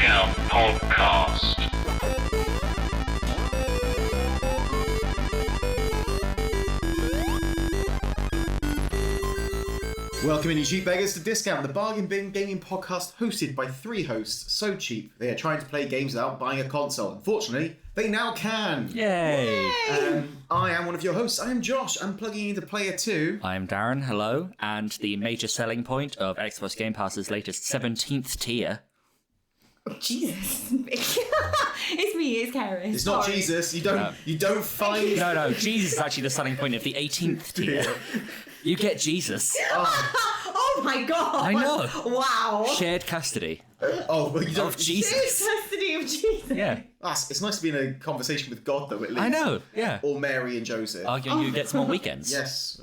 Discount Podcast. Welcome in, you cheap beggars, to Discount, the bargain bin gaming podcast hosted by three hosts so cheap they are trying to play games without buying a console. Unfortunately, they now can. Yay! I am one of your hosts. I am Josh. I'm plugging into Player 2. I'm Darren, hello, and the major selling point of Xbox Game Pass's latest 17th tier. Jesus. It's me, it's Karen. It's not Jesus. You don't find... No, Jesus is actually the selling point of the 18th tier. You get Jesus. Oh my god. I know. Wow. Shared custody Oh, well, you don't... of Jesus. Custody of Jesus. Yeah. It's nice to be in a conversation with God, though, at least. I know, yeah. Or Mary and Joseph. Arguing you get small weekends. Yes,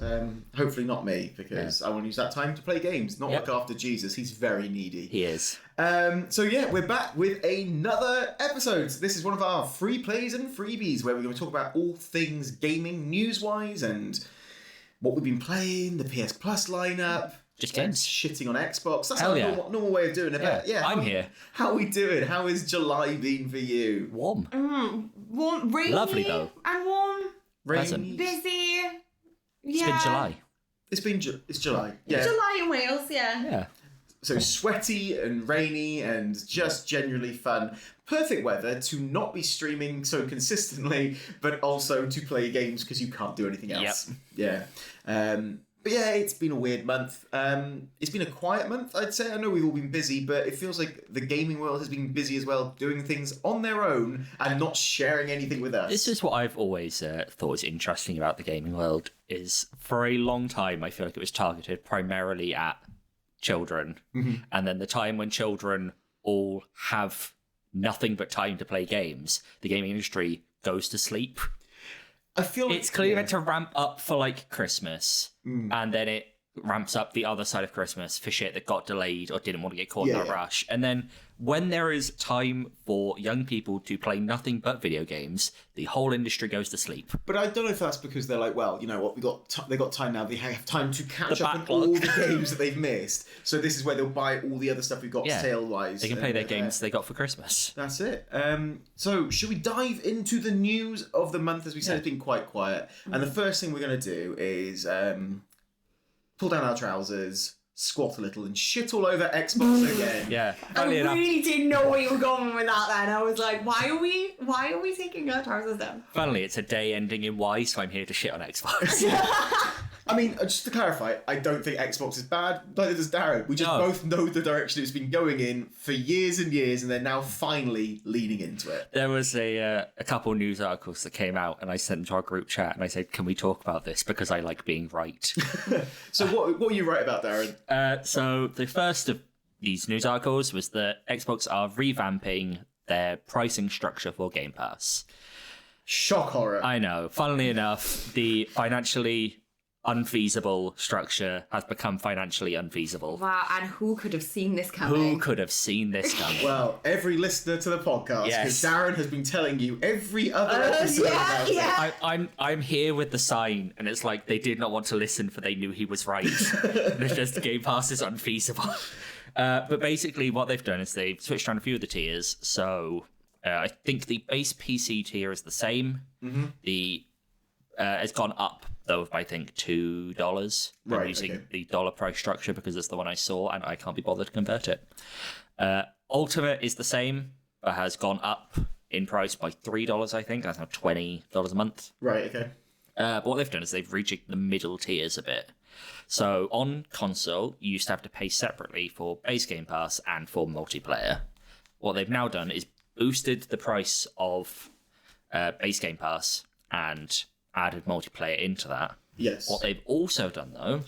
hopefully not me, because I want to use that time to play games, not look after Jesus. He's very needy. He is. So yeah, we're back with another episode. This is one of our free plays and freebies, where we're going to talk about all things gaming, news-wise, and what we've been playing, the PS Plus lineup. Just games. Shitting on Xbox. That's Hell our yeah. normal way of doing it. Yeah, But yeah, I'm here. How are we doing? How has July been for you? Warm. Warm, rainy. Lovely, though. And warm. Pleasant. Busy. It's been July. It's July. Yeah. July in Wales, yeah. Yeah. So sweaty and rainy and just generally fun. Perfect weather to not be streaming so consistently, but also to play games because you can't do anything else. Yep. Yeah. But yeah, it's been a weird month. It's been a quiet month, I'd say. I know we've all been busy, but it feels like the gaming world has been busy as well, doing things on their own and not sharing anything with us. This is what I've always thought was interesting about the gaming world, is for a long time I feel like it was targeted primarily at children. Mm-hmm. And then the time when children all have nothing but time to play games, the gaming industry goes to sleep. I feel like it's clearly meant to ramp up for like Christmas, and then it ramps up the other side of Christmas for shit that got delayed or didn't want to get caught in a rush. And then when there is time for young people to play nothing but video games, the whole industry goes to sleep. But I don't know if that's because they're like, well, you know what, they got time now. They have time to catch The up on backlog. all the games that they've missed. So this is where they'll buy all the other stuff we've got sale-wise. They can play their games they got for Christmas. That's it. So should we dive into the news of the month? As we said, it's been quite quiet. And the first thing we're going to do is pull down our trousers, squat a little, and shit all over Xbox again. Yeah. I really didn't know where you were going with that then. I was like, why are we taking our trousers down? Finally, it's a day ending in Y, so I'm here to shit on Xbox. I mean, just to clarify, I don't think Xbox is bad. Neither does Darren. We just both know the direction it's been going in for years and years, and they're now finally leaning into it. There was a couple news articles that came out, and I sent them to our group chat, and I said, can we talk about this? Because I like being right. So what are you right about, Darren? So the first of these news articles was that Xbox are revamping their pricing structure for Game Pass. Shock horror. I know. Funnily enough, the financially unfeasible structure has become financially unfeasible. Wow, and who could have seen this coming? Who could have seen this coming? Well, every listener to the podcast, because Darren has been telling you every other episode about it. I'm here with the sign, and it's like they did not want to listen, for they knew he was right. It's just Game Pass is unfeasible. But basically, what they've done is they've switched around a few of the tiers. So I think the base PC tier is the same. Mm-hmm. It's gone up, though, by I think $2. I'm using the dollar price structure because it's the one I saw, and I can't be bothered to convert it. Ultimate is the same, but has gone up in price by $3, I think. That's now $20 a month. Right, okay. But what they've done is they've rejigged the middle tiers a bit. So on console, you used to have to pay separately for base Game Pass and for multiplayer. What they've now done is boosted the price of base Game Pass and added multiplayer into that. Yes. What they've also done, though,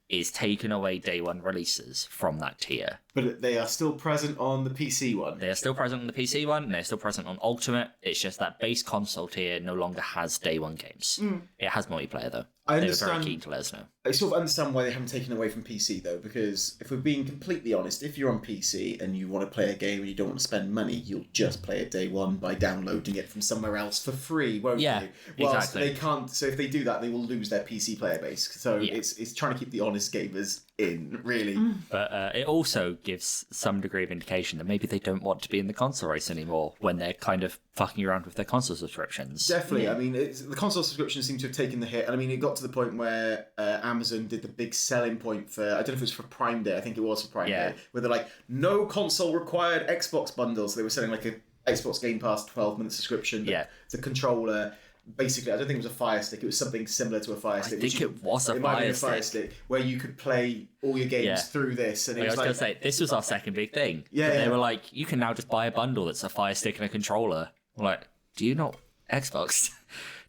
is taken away day one releases from that tier. But they are still present on the PC one. They are still present on the PC one, and they're still present on Ultimate. It's just that base console tier no longer has day one games. It has multiplayer, though. I They understand. were very keen to let us know. I sort of understand why they haven't taken away from PC, though, because if we're being completely honest, if you're on PC and you want to play a game and you don't want to spend money, you'll just play it day one by downloading it from somewhere else for free, won't you? Whilst exactly. they can't. So if they do that, they will lose their PC player base. So it's trying to keep the honest gamers in, really. But it also gives some degree of indication that maybe they don't want to be in the console race anymore when they're kind of fucking around with their console subscriptions. Definitely. I mean, the console subscriptions seem to have taken the hit. And I mean, it got to the point where Amazon did the big selling point for, I don't know if it was for Prime Day, I think it was for Prime Day, where they're like, no console required Xbox bundles. They were selling like a Xbox Game Pass 12-month subscription. The controller... Basically, I don't think it was a Fire Stick. It was something similar to a Fire Stick. I think it was a Fire Stick where you could play all your games through this. And I was going to say, this was our second big thing. They were like, you can now just buy a bundle that's a Fire Stick and a controller. I'm like, do you not Xbox?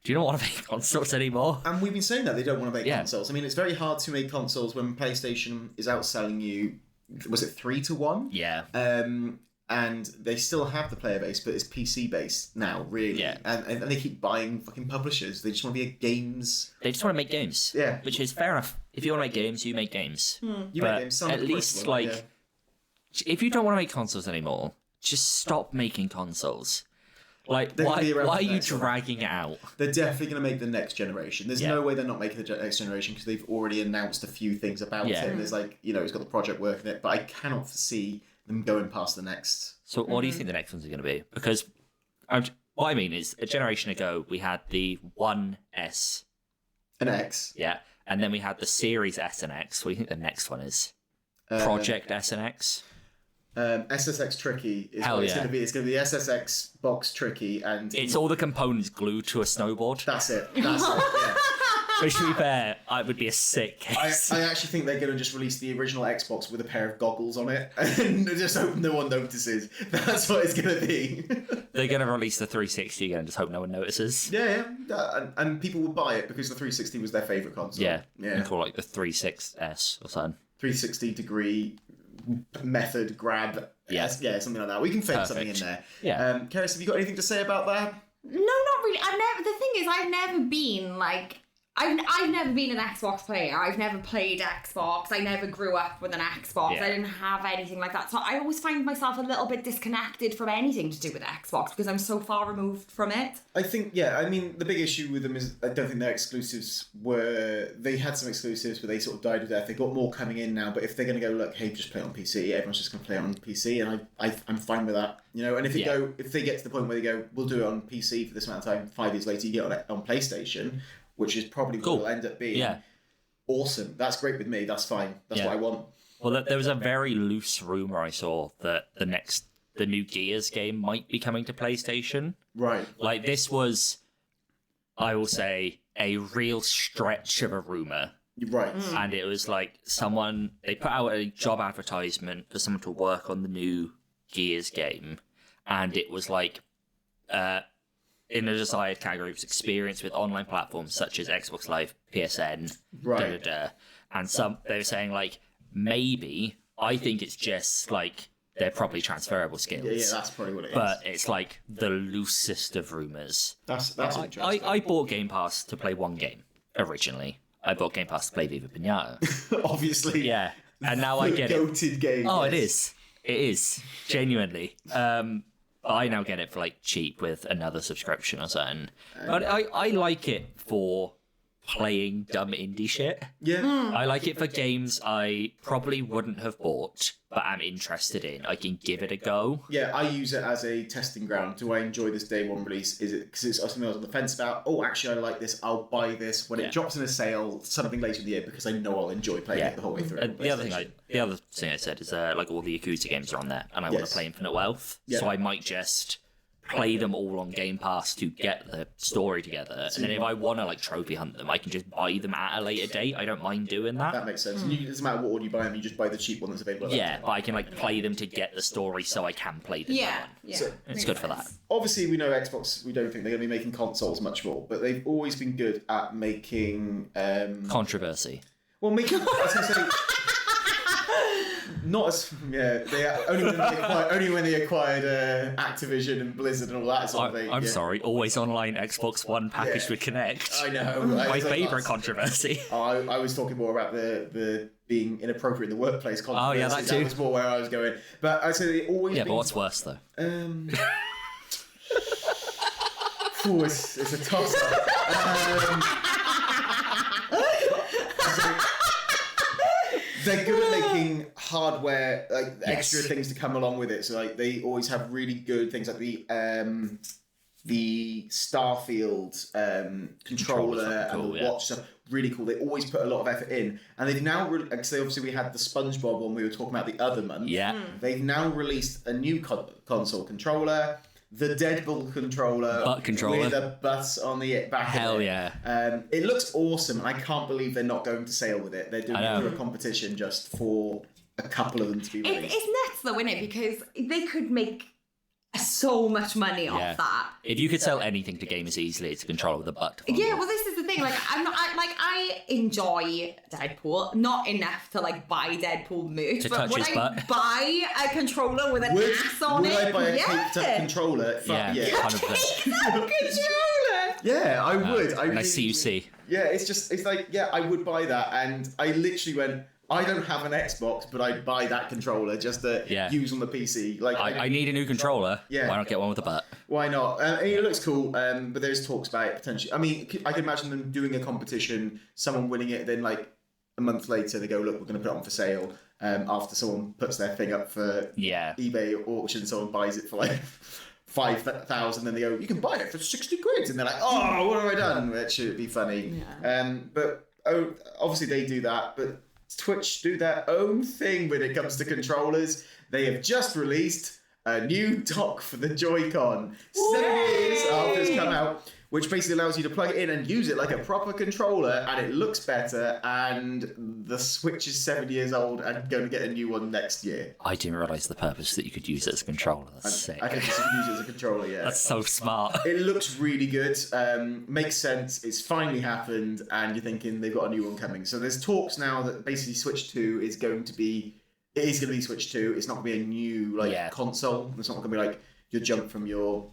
Do you not want to make consoles anymore? And we've been saying that they don't want to make consoles. I mean, it's very hard to make consoles when PlayStation is outselling you. Was it 3-1? Yeah. And they still have the player base, but it's PC based now, really. Yeah. And they keep buying fucking publishers. They just want to be a games. They just want to make games. Yeah. Which is fair enough. If you want to make games, you make games. You but make games. Some at least, like, if you don't want to make consoles anymore, just stop making consoles. Like, why are you dragging it out? They're definitely going to make the next generation. There's no way they're not making the next generation because they've already announced a few things about it. And there's like, it's got the project working it, but I cannot foresee them going past the next. So what do you think the next ones are going to be? Because what I mean is, a generation ago, we had the 1S. An X. Yeah. And then we had the Series S and X. What do you think the next one is? Project S and X? SSX Tricky is what it's going to be. It's going to be the SSX box Tricky. And it's all the components glued to a snowboard. That's it. Yeah. Which, to be fair, it would be a sick case. I actually think they're going to just release the original Xbox with a pair of goggles on it and just hope no one notices. That's what it's going to be. They're going to release the 360 again and just hope no one notices. Yeah. And people will buy it because the 360 was their favourite console. Yeah. And call it like the 36S or something. 360-degree method grab. Yeah, something like that. We can fit something in there. Yeah. Karis, have you got anything to say about that? No, not really. The thing is, I've never been like... I've never been an Xbox player. I've never played Xbox. I never grew up with an Xbox. I didn't have anything like that. So I always find myself a little bit disconnected from anything to do with Xbox because I'm so far removed from it. I think, I mean, the big issue with them is I don't think their exclusives were... They had some exclusives, but they sort of died to death. They've got more coming in now, but if they're going to go, look, hey, just play it on PC, everyone's just going to play it on PC, and I'm fine with that. And if they get to the point where they go, we'll do it on PC for this amount of time, 5 years later, you get it on PlayStation... which is probably what will end up being awesome. That's great with me. That's fine. That's what I want. Well, there was a very loose rumour I saw that the new Gears game might be coming to PlayStation. Right. Like, this was, I will say, a real stretch of a rumour. Right. And it was like they put out a job advertisement for someone to work on the new Gears game. And it was like... in a desired category of experience with online platforms such as Xbox Live, PSN, and they were saying like maybe I think it's just like they're probably transferable skills. Yeah, that's probably what it is. But it's like the loosest of rumors. That's interesting. I bought Game Pass to play one game originally. I bought Game Pass to play Viva Pinata. Obviously. Yeah, and now I get it. Goated game. Oh, yes. It is genuinely. I now get it for like cheap with another subscription or something. But I like it for playing dumb indie shit. Yeah. I like it for games I probably wouldn't have bought, but I'm interested in. I can give it a go. Yeah, I use it as a testing ground. Do I enjoy this day one release? Is it because it's something I was on the fence about? Oh, actually, I like this. I'll buy this when it drops in a sale, something later in the year, because I know I'll enjoy playing it the whole way through. And the other thing I said is like all the Yakuza games are on there, and I want to play Infinite Wealth, so I might just play them all on Game Pass to get the story together, and then if I want to like trophy hunt them, I can just buy them at a later date. I don't mind doing that. That makes sense. It doesn't matter what order you buy them, you just buy the cheap one that's available. But I can like play them to get the story, so I can play them. So it's good for that. Obviously, we know Xbox. We don't think they're going to be making consoles much more, but they've always been good at making controversy. Well, making. I was going to say. Not as they only when they acquired Activision and Blizzard and all that sort of thing. I'm sorry, always online Xbox One packaged with Kinect. I know. My favourite controversy. I was talking more about the being inappropriate in the workplace controversy. Oh yeah, that too. That was more where I was going. But I say they always. Yeah, but what's worse though? It's a toss up. They're good at making hardware, like extra things to come along with it. So like they always have really good things like the Starfield controller and the watch stuff. Really cool. They always put a lot of effort in, and they've now because obviously we had the SpongeBob one we were talking about the other month. Yeah. They've now released a new console controller. The Deadpool controller, with a bus on the back. Hell of it. yeah! It looks awesome, and I can't believe they're not going to sale with it. They're doing it through a competition just for a couple of them to be released. It's nuts though, isn't it? Because they could make so much money off that. If you could sell anything to gamers easily, it's a controller with a butt. Yeah, well, this is the thing. Like, I enjoy Deadpool, not enough to like buy Deadpool merch. To but touch would his I butt. buy a controller with an ass on it? Would I buy a taped up controller? Yeah, 100%. Controller. Yeah, I would. And I see you see. Yeah, it's like, yeah, I would buy that, and I literally went, I don't have an Xbox, but I'd buy that controller just to use on the PC. Like, I need a new controller. Yeah. Why not get one with a butt? Why not? It looks cool, but there's talks about it potentially. I mean, I could imagine them doing a competition, someone winning it, then like a month later they go, look, we're going to put it on for sale. After someone puts their thing up for eBay auction, someone buys it for like 5,000, then they go, you can buy it for 60 quid, and they're like, oh, what have I done? Which would be funny. Yeah. But obviously they do that, but Twitch do their own thing when it comes to controllers. They have just released a new dock for the Joy-Con 7 years after it's come out, which basically allows you to plug it in and use it like a proper controller, and it looks better, and the Switch is 7 years old and going to get a new one next year. I didn't realise the purpose that you could use it as a controller. That's sick. I think you can use it as a controller, yeah. That's so smart. It looks really good, makes sense, it's finally happened, and you're thinking they've got a new one coming. So there's talks now that basically Switch 2 is going to be Switch 2. It's not going to be a new console. It's not going to be like your jump from your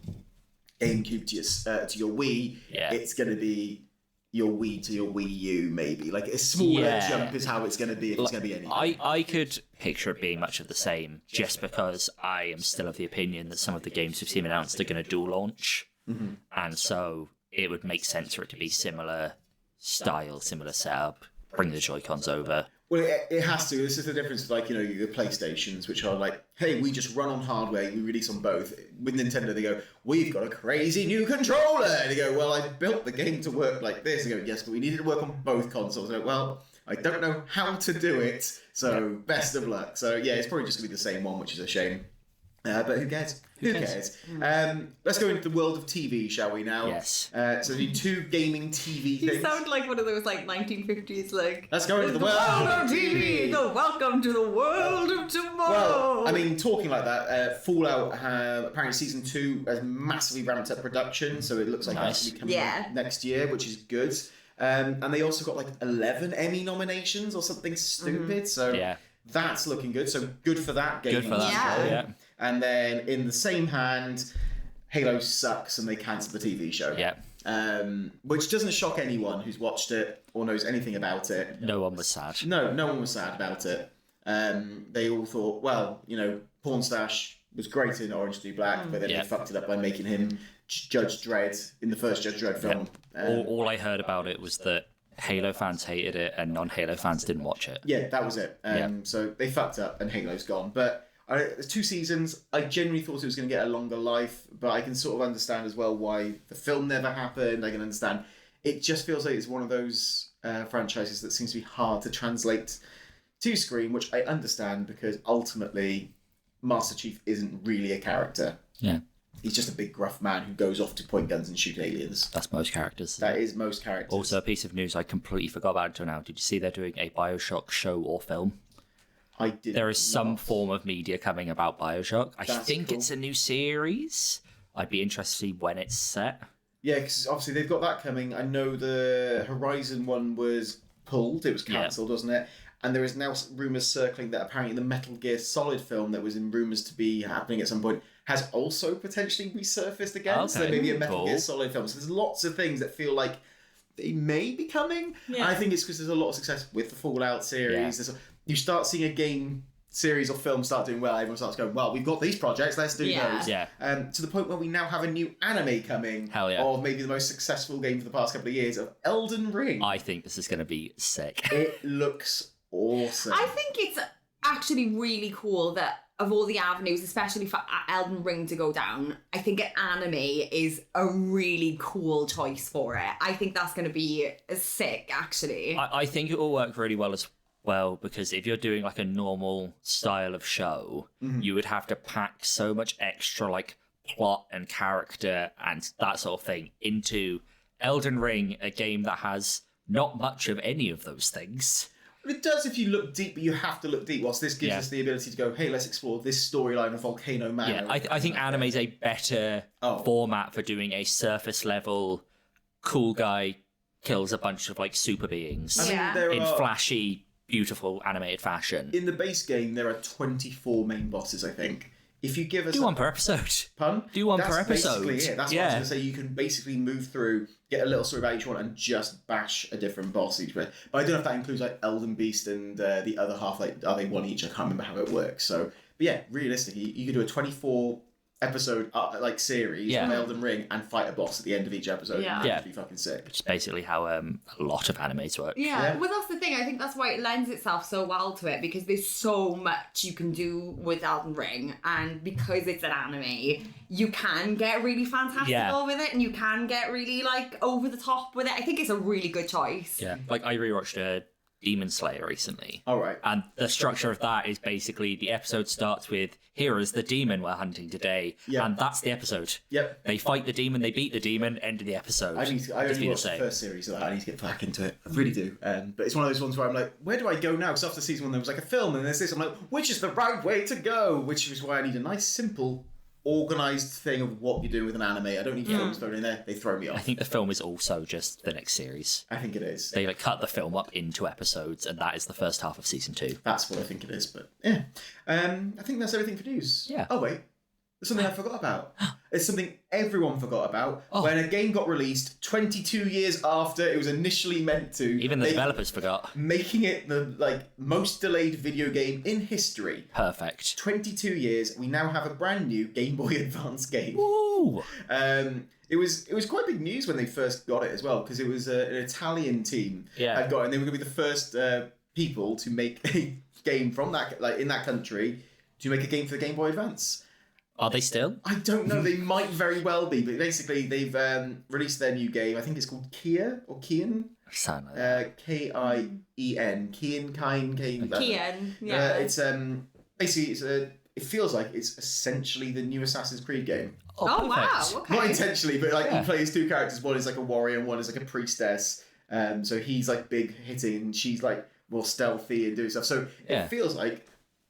GameCube to your Wii. Yeah. It's going to be your Wii to your Wii U, maybe. Like a smaller jump is how it's going to be if it's going to be anything. I could picture it being much of the same, just because I am still of the opinion that some of the games we've seen announced are going to dual launch. Mm-hmm. And so it would make sense for it to be similar style, similar setup, bring the Joy-Cons over. Well, it has to. This is the difference with, like, you know, your PlayStations, which are like, hey, we just run on hardware, we release on both. With Nintendo, they go, we've got a crazy new controller. And they go, well, I built the game to work like this. They go, yes, but we need it to work on both consoles. They go, well, I don't know how to do it, so best of luck. So, yeah, it's probably just going to be the same one, which is a shame. But who cares? Who cares? Let's go into the world of TV, shall we now? Yes. So the two gaming TV things. You sound like one of those like 1950s like. Let's go into the world of TV. So welcome to the world of tomorrow. Well, I mean, talking like that, Fallout apparently season 2 has massively ramped up production, so it looks like that's going to be coming out next year, which is good. And they also got like 11 Emmy nominations or something stupid. So that's looking good. So good for that game. Good for that. Yeah. And then in the same hand, Halo sucks and they cancelled the TV show. Yeah. Which doesn't shock anyone who's watched it or knows anything about it. No one was sad. No one was sad about it. They all thought, well, you know, Pornstache was great in Orange is the New Black, but then they fucked it up by making him Judge Dredd in the first Judge Dredd film. All I heard about it was that Halo fans hated it and non-Halo fans didn't watch it. Yeah, that was it. So they fucked up and Halo's gone. But there's 2 seasons. I genuinely thought it was going to get a longer life, but I can sort of understand as well why the film never happened. I can understand. It just feels like it's one of those franchises that seems to be hard to translate to screen, which I understand because ultimately Master Chief isn't really a character. Yeah. He's just a big gruff man who goes off to point guns and shoot aliens. That's most characters. That is most characters. Also, a piece of news I completely forgot about until now. Did you see they're doing a BioShock show or film? I did. There is some form of media coming about BioShock. I think it's a new series. I'd be interested to see when it's set. Yeah, because obviously they've got that coming. I know the Horizon one was pulled. It was cancelled, wasn't it? And there is now rumours circling that apparently the Metal Gear Solid film that was in rumours to be happening at some point has also potentially resurfaced again. Okay. So there may be a Metal Gear Solid film. So there's lots of things that feel like they may be coming. Yeah. And I think it's because there's a lot of success with the Fallout series. Yeah. You start seeing a game series or film start doing well, everyone starts going, well, we've got these projects, let's do those. Yeah. To the point where we now have a new anime coming. Hell yeah. Of maybe the most successful game for the past couple of years of Elden Ring. I think this is going to be sick. It looks awesome. I think it's actually really cool that of all the avenues, especially for Elden Ring to go down, I think an anime is a really cool choice for it. I think that's going to be sick, actually. I think it will work really well as well, because if you're doing like a normal style of show, you would have to pack so much extra like plot and character and that sort of thing into Elden Ring, a game that has not much of any of those things. It does if you look deep, but you have to look deep. Whilst this gives us the ability to go, hey, let's explore this storyline of Volcano Man. Yeah, I think anime is a better format for doing a surface level cool guy kills a bunch of like super beings in flashy, beautiful animated fashion. In the base game, there are 24 main bosses, I think. If you give us... Do one per episode. Pardon? Do one per episode. Basically, yeah, that's what I was going to say. You can basically move through, get a little story about each one, and just bash a different boss each way. But I don't know if that includes like Elden Beast and the other half, like, are they one each? I can't remember how it works. So, but yeah, realistically, you could do a 24 episode like series on Elden Ring and fight a boss at the end of each episode. Yeah. And that'd be fucking sick. Which is basically how a lot of animes work. Yeah, well, that's the thing. I think that's why it lends itself so well to it, because there's so much you can do with Elden Ring, and because it's an anime, you can get really fantastical with it, and you can get really like over the top with it. I think it's a really good choice. Yeah, like I rewatched Demon Slayer recently. All right. And the structure of that is basically the episode starts with, here is the demon we're hunting today. Yeah. And that's the episode. Yep. They fight the demon, they beat the demon, end of the episode. I only watched the first series of that. I need to get back into it. I really do. But it's one of those ones where I'm like, where do I go now? Because after season 1, there was like a film, and there's this. I'm like, which is the right way to go? Which is why I need a nice, simple, organised thing of what you're doing with an anime. I don't need films thrown in there. They throw me off. I think the film is also just the next series. I think it is. They like cut the film up into episodes, and that is the first half of season 2. That's what I think it is. But yeah, I think that's everything for news. Yeah. Oh wait, there's something I forgot about. It's something everyone forgot about when a game got released 22 years after it was initially meant to. Even the developers forgot. Making it the most delayed video game in history. Perfect. 22 years. We now have a brand new Game Boy Advance game. Woo! It was quite big news when they first got it as well, because it was an Italian team had got it, and they were going to be the first people to make a game from that, like in that country, to make a game for the Game Boy Advance. Are they still? I don't know. They might very well be, but basically they've released their new game. I think it's called Kia or Kian. Sound like that. Kien. Kian, yeah. It's basically it feels like it's essentially the new Assassin's Creed game. Oh wow! perfect. Okay. Not intentionally, but like you play as two characters. One is like a warrior, and one is like a priestess. So he's like big hitting, and she's like more stealthy and doing stuff. So it feels like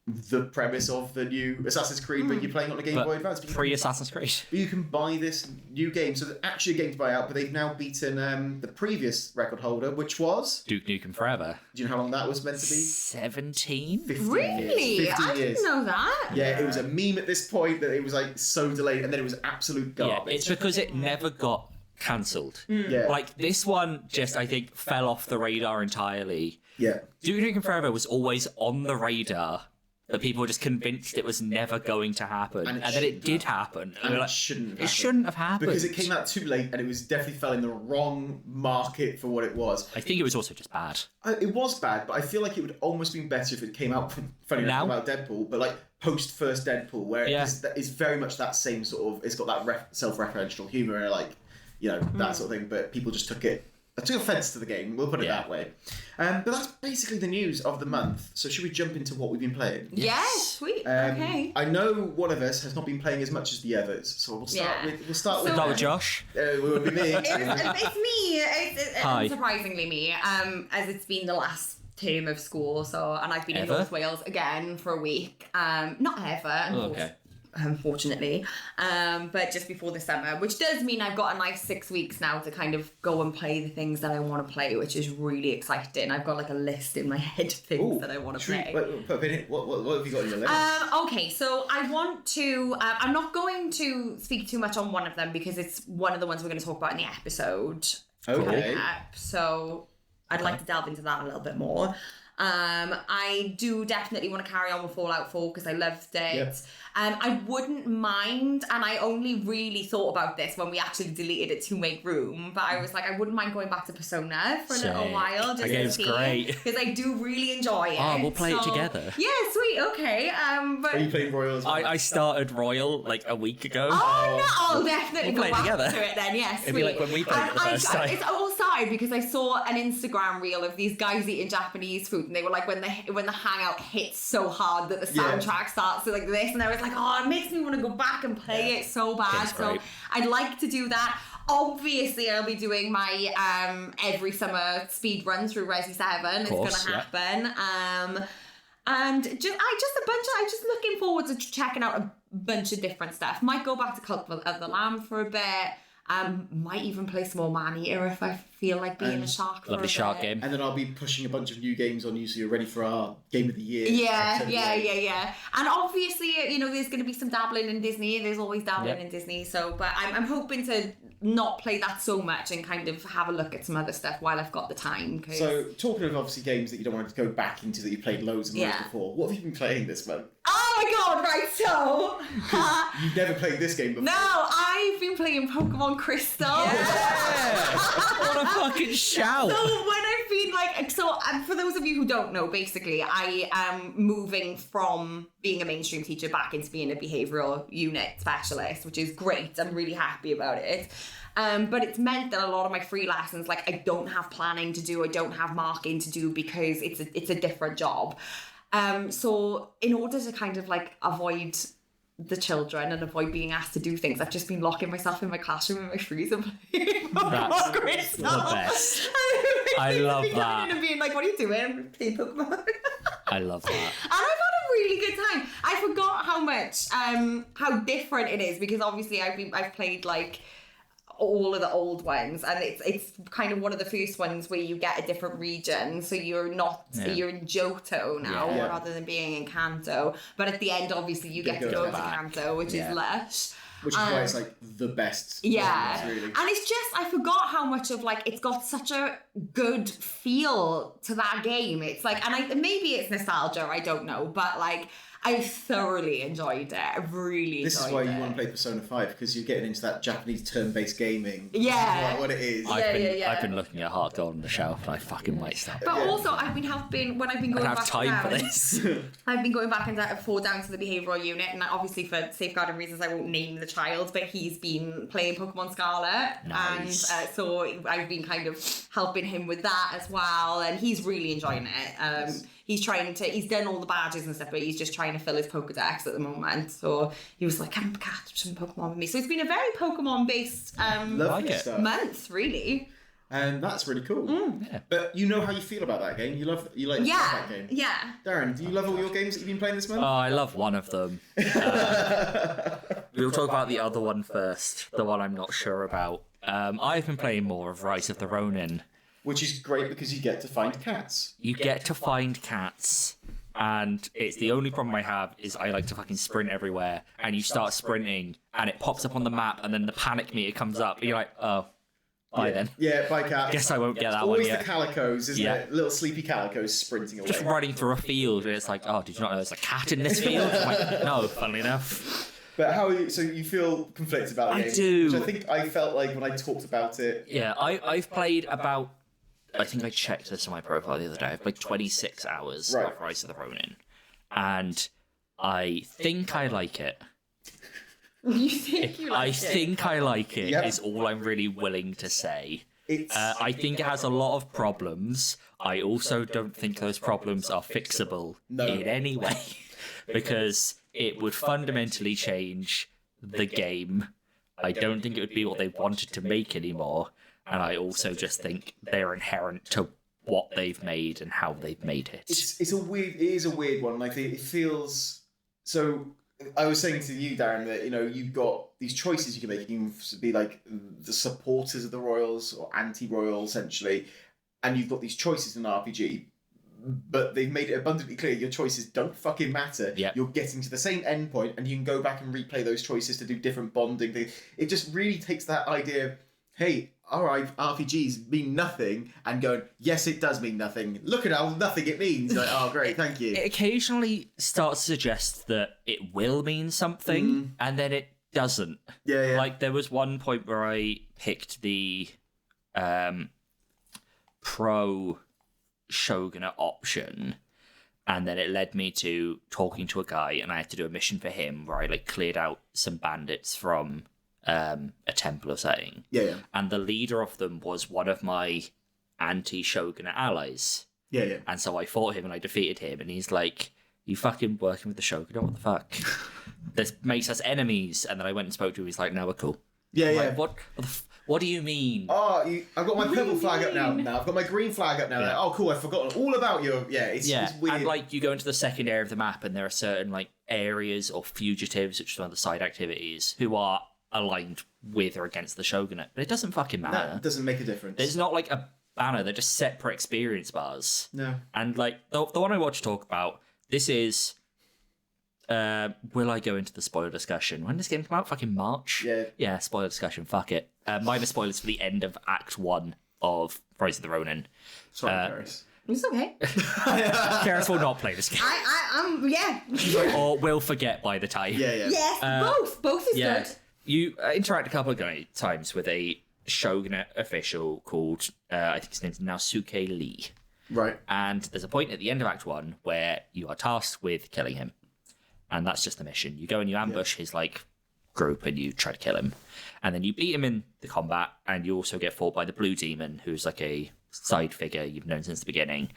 the premise of the new Assassin's Creed, but you're playing on a Game Boy Advance. Pre-Assassin's Creed. You can buy this new game, so there's actually a game to buy out, but they've now beaten the previous record holder, which was... Duke Nukem Forever. Do you know how long that was meant to be? 17? 15 Really? years. 15 I years. didn't know that. Yeah, it was a meme at this point that it was like so delayed, and then it was absolute garbage. Yeah, it's because it never got cancelled. Yeah. Like, this one just, I think, fell off the radar entirely. Yeah. Duke Nukem Forever was always on the radar, but people were just convinced it was never going to happen. And then it did happen. And like, it shouldn't have It happened. shouldn't have happened. Because it came out too late, and it was definitely fell in the wrong market for what it was. I think it was also just bad. It was bad, but I feel like it would almost been better if it came out, funny enough, about Deadpool, but like post first Deadpool, where it's very much that same sort of, it's got that self-referential humour and like, you know, that sort of thing, but people just took offence to the game, we'll put it that way. But that's basically the news of the month. So should we jump into what we've been playing? Yes, sweet. Okay. I know one of us has not been playing as much as the others, so we'll start with Josh. It would be me. It's me. It's Hi. Unsurprisingly me, as it's been the last term of school, and I've been in North Wales again for a week. Not ever, unfortunately, but just before the summer, which does mean I've got a nice 6 weeks now to kind of go and play the things that I want to play, which is really exciting. I've got like a list in my head of things that I want to play. What have you got on your list? Okay, so I want to, I'm not going to speak too much on one of them because it's one of the ones we're going to talk about in the episode. Okay. So I'd like to delve into that a little bit more. I do definitely want to carry on with Fallout 4 because I loved it. Yeah. I wouldn't mind, and I only really thought about this when we actually deleted it to make room, but I was like, I wouldn't mind going back to Persona for a little while. That game's great. Because I do really enjoy it. Oh, we'll play it together. Yeah, sweet, okay. But Are you playing Royal as well? I started Royal like a week ago. Oh, no, I'll definitely We'll go play back together. to it then, yes. It'd be like when we played it the first time. It's all started because I saw an Instagram reel of these guys eating Japanese food, and they were like, when the hangout hits so hard that the soundtrack starts to like this, and I was like, oh, it makes me want to go back and play it so bad. It's So great. I'd like to do that. Obviously, I'll be doing my every summer speed run through Resi 7. Course, it's gonna happen. And I'm just looking forward to checking out a bunch of different stuff. Might go back to Cult of the Lamb for a bit. Might even play some more Man-Eater if I feel like being a shark for Lovely a shark bit. game. And then I'll be pushing a bunch of new games on you, so you're ready for our Game of the Year. Yeah. episode. And obviously, there's going to be some dabbling in Disney. There's always dabbling Yep. in Disney. So, but I'm hoping to not play that so much and kind of have a look at some other stuff while I've got the time. 'Cause... So, talking of obviously games that you don't want to go back into that you played loads and loads Yeah. before, what have you been playing this month? Oh my god, right, so... You've never played this game before. No, I've been playing Pokemon Crystal. What a fucking shout! So when I've been for those of you who don't know, basically I am moving from being a mainstream teacher back into being a behavioural unit specialist, which is great. I'm really happy about it. But it's meant that a lot of my free lessons, like I don't have planning to do, I don't have marking to do because it's a different job. So in order to kind of like avoid the children and avoid being asked to do things, I've just been locking myself in my classroom in my freezer playing Pokemon Crystal. the best. I love that. And being like, what are you doing? I'm playing Pokemon. I love that. And I've had a really good time. I forgot how much, how different it is because obviously I've played like all of the old ones, and it's kind of one of the first ones where you get a different region, so you're in Johto now Yeah. rather than being in Kanto. But at the end, obviously, you get to go to Kanto, which is lush. Which is why it's like the best. Yeah, games, really. and it's just I forgot how much of like it's got such a good feel to that game. It's like, and maybe it's nostalgia, I don't know, but like I thoroughly enjoyed it. I really This is enjoyed why it. you want to play Persona 5, because you're getting into that Japanese turn-based gaming. Yeah. This is what it is. I've been looking at Heart Gold on the shelf, and I fucking might stop. But also, I've been when I've been going I back don't have time for down, this. I've been going back and forth down to the behavioural unit, and obviously for safeguarding reasons, I won't name the child, but he's been playing Pokemon Scarlet, Nice. and so I've been kind of helping him with that as well, and he's really enjoying it. He's done all the badges and stuff, but he's just trying to fill his Pokedex at the moment. So he was like, "Can catch some Pokemon with me?" So it's been a very Pokemon-based Lovely it. stuff. month, really. And that's really cool. Yeah. But you know how you feel about that game. You like that game. Yeah. Darren, do you love all your games that you've been playing this month? Oh, I love one of them. We'll talk about the other one first, the one I'm not sure about. I've been playing more of Rise of the Ronin. Which is great because you get to find cats. You get to find cats, and it's the only problem I have is I like to fucking sprint everywhere, and you start sprinting, and it pops up on the map, and then the panic meter comes up, and you're like, oh, bye then. Yeah, bye cats. Guess I won't get that one Always yet. the calicos, isn't Yeah. it? Little sleepy calicos sprinting away. Just running through a field, and it's like, oh, did you not know there's a cat in this field? I'm like, no, funnily enough. But so you feel conflicted about the I game? do. Which I think I felt like when I talked about it. Yeah, I've played about, I think I checked this on my profile the other day, I've played 26 hours Right. of Rise of the Ronin, and I think I like it. You think you like I it? think I like it, Yeah. is all I'm really willing to say. It's I think it has a lot of problems. I also don't think those problems are fixable in any way, because it would fundamentally change the game. I don't think it would be what they wanted to make anymore, and I also just think they're inherent to what they've made and how they've made it. it is a weird one. Like it feels so. I was saying to you, Darren, that you've got these choices you can make. You can be like the supporters of the Royals or anti-Royal, essentially, and you've got these choices in an RPG. But they've made it abundantly clear your choices don't fucking matter. Yep. You're getting to the same endpoint, and you can go back and replay those choices to do different bonding things. It just really takes that idea hey, alright, RPGs mean nothing, and going, yes, it does mean nothing. Look at how nothing it means. Like, oh, great, thank you. It occasionally starts to suggest that it will mean something, and then it doesn't. Yeah. Like, there was one point where I picked the pro shogunate option, and then it led me to talking to a guy, and I had to do a mission for him where I like cleared out some bandits from a temple or something. Yeah. And the leader of them was one of my anti-shogunate allies. Yeah. And so I fought him and I defeated him, and he's like, you fucking working with the shogunate? What the fuck? This makes us enemies. And then I went and spoke to him. He's like, no, we're cool. Yeah. Like, what do you mean? Oh, I've got my purple flag up now. I've got my green flag up now. Yeah. Like, oh, cool, I've forgotten all about your... Yeah, it's weird. And like, you go into the second area of the map, and there are certain like areas or fugitives, which are one of the side activities, who are aligned with or against the shogunate. But it doesn't fucking matter. No, it doesn't make a difference. There's not like a banner. They're just separate experience bars. No. And like, the one I watched talk about, this is... will I go into the spoiler discussion? When does this game come out? Fucking March? Yeah, spoiler discussion. Fuck it. Minor spoilers for the end of Act 1 of Rise of the Ronin. Sorry, Paris. It's okay. Karis will not play this game. I'm yeah. Or will forget by the time. Yeah. Yes, both is good. You interact a couple of times with a shogunate official called, I think his name's Naosuke Lee. Right. And there's a point at the end of Act 1 where you are tasked with killing him. And that's just the mission. You go and you ambush his like group and you try to kill him. And then you beat him in the combat, and you also get fought by the blue demon, who's like a side figure you've known since the beginning.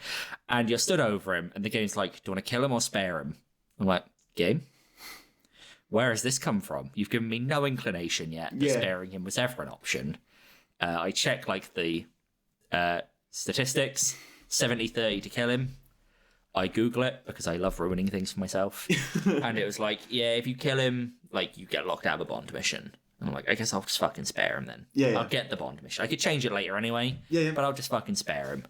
And you're stood over him, and the game's like, do you want to kill him or spare him? I'm like, game? Where has this come from? You've given me no inclination yet that sparing him was ever an option. I check like the statistics, 70-30 to kill him. I Google it because I love ruining things for myself. And it was like, yeah, if you kill him, like, you get locked out of a bond mission. And I'm like, I guess I'll just fucking spare him then. Yeah. I'll get the bond mission. I could change it later anyway. Yeah. But I'll just fucking spare him.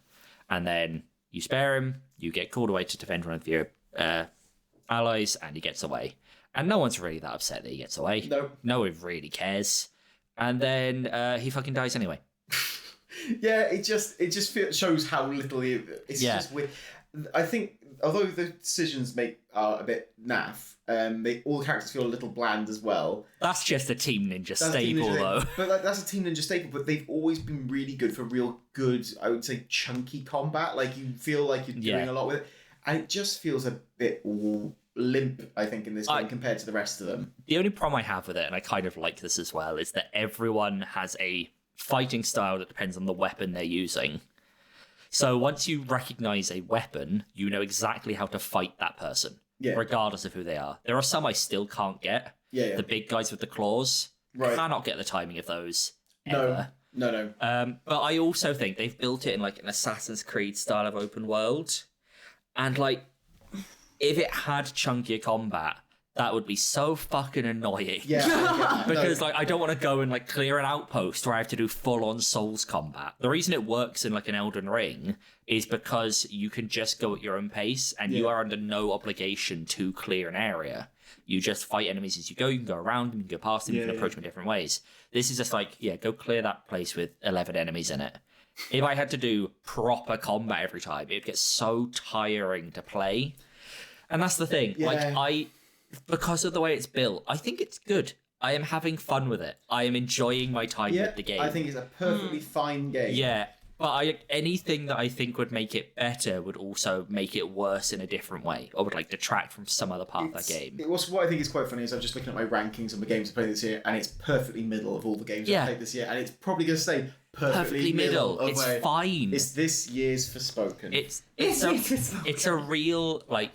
And then you spare him, you get called away to defend one of your allies, and he gets away. And no one's really that upset that he gets away. No one really cares. And then he fucking dies anyway. Yeah, it just shows how little it's just weird. I think, although the decisions are a bit naff, all the characters feel a little bland as well. That's just a Team Ninja staple, though. But that's a Team Ninja staple, but they've always been really good for real good, I would say, chunky combat. Like, you feel like you're doing a lot with it. And it just feels a bit limp, I think, in this game compared to the rest of them. The only problem I have with it, and I kind of like this as well, is that everyone has a fighting style that depends on the weapon they're using. So once you recognize a weapon, you know exactly how to fight that person, regardless of who they are. There are some I still can't get. Yeah. The big guys with the claws. Right. Cannot get the timing of those ever. No. But I also think they've built it in like an Assassin's Creed style of open world. And like, if it had chunkier combat, that would be so fucking annoying. Yeah. Because like, I don't want to go and like clear an outpost where I have to do full-on Souls combat. The reason it works in like an Elden Ring is because you can just go at your own pace, and you are under no obligation to clear an area. You just fight enemies as you go. You can go around them, you can go past them, you can approach them in different ways. This is just like, go clear that place with 11 enemies in it. If I had to do proper combat every time, it'd get so tiring to play. And that's the thing. Like, because of the way it's built, I think it's good. I am having fun with it. I am enjoying my time with the game. I think it's a perfectly fine game. Yeah, but anything that I think would make it better would also make it worse in a different way, or would like detract from some other part of that game. What I think is quite funny is I'm just looking at my rankings of the games I've played this year, and it's perfectly middle of all the games I've played this year, and it's probably going to stay perfectly middle. It's fine. It's this year's Forspoken. It's a real, like,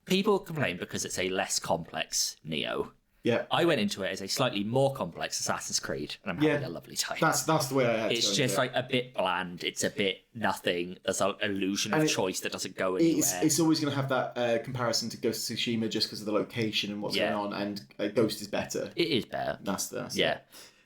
people complain because it's a less complex Neo. Yeah. I went into it as a slightly more complex Assassin's Creed, and I'm having a lovely time. That's the way I had It's just like a bit bland. It's a bit nothing. There's an illusion of choice that doesn't go anywhere. It's always going to have that comparison to Ghost of Tsushima just because of the location and what's going on, and Ghost is better. It is better. That's yeah.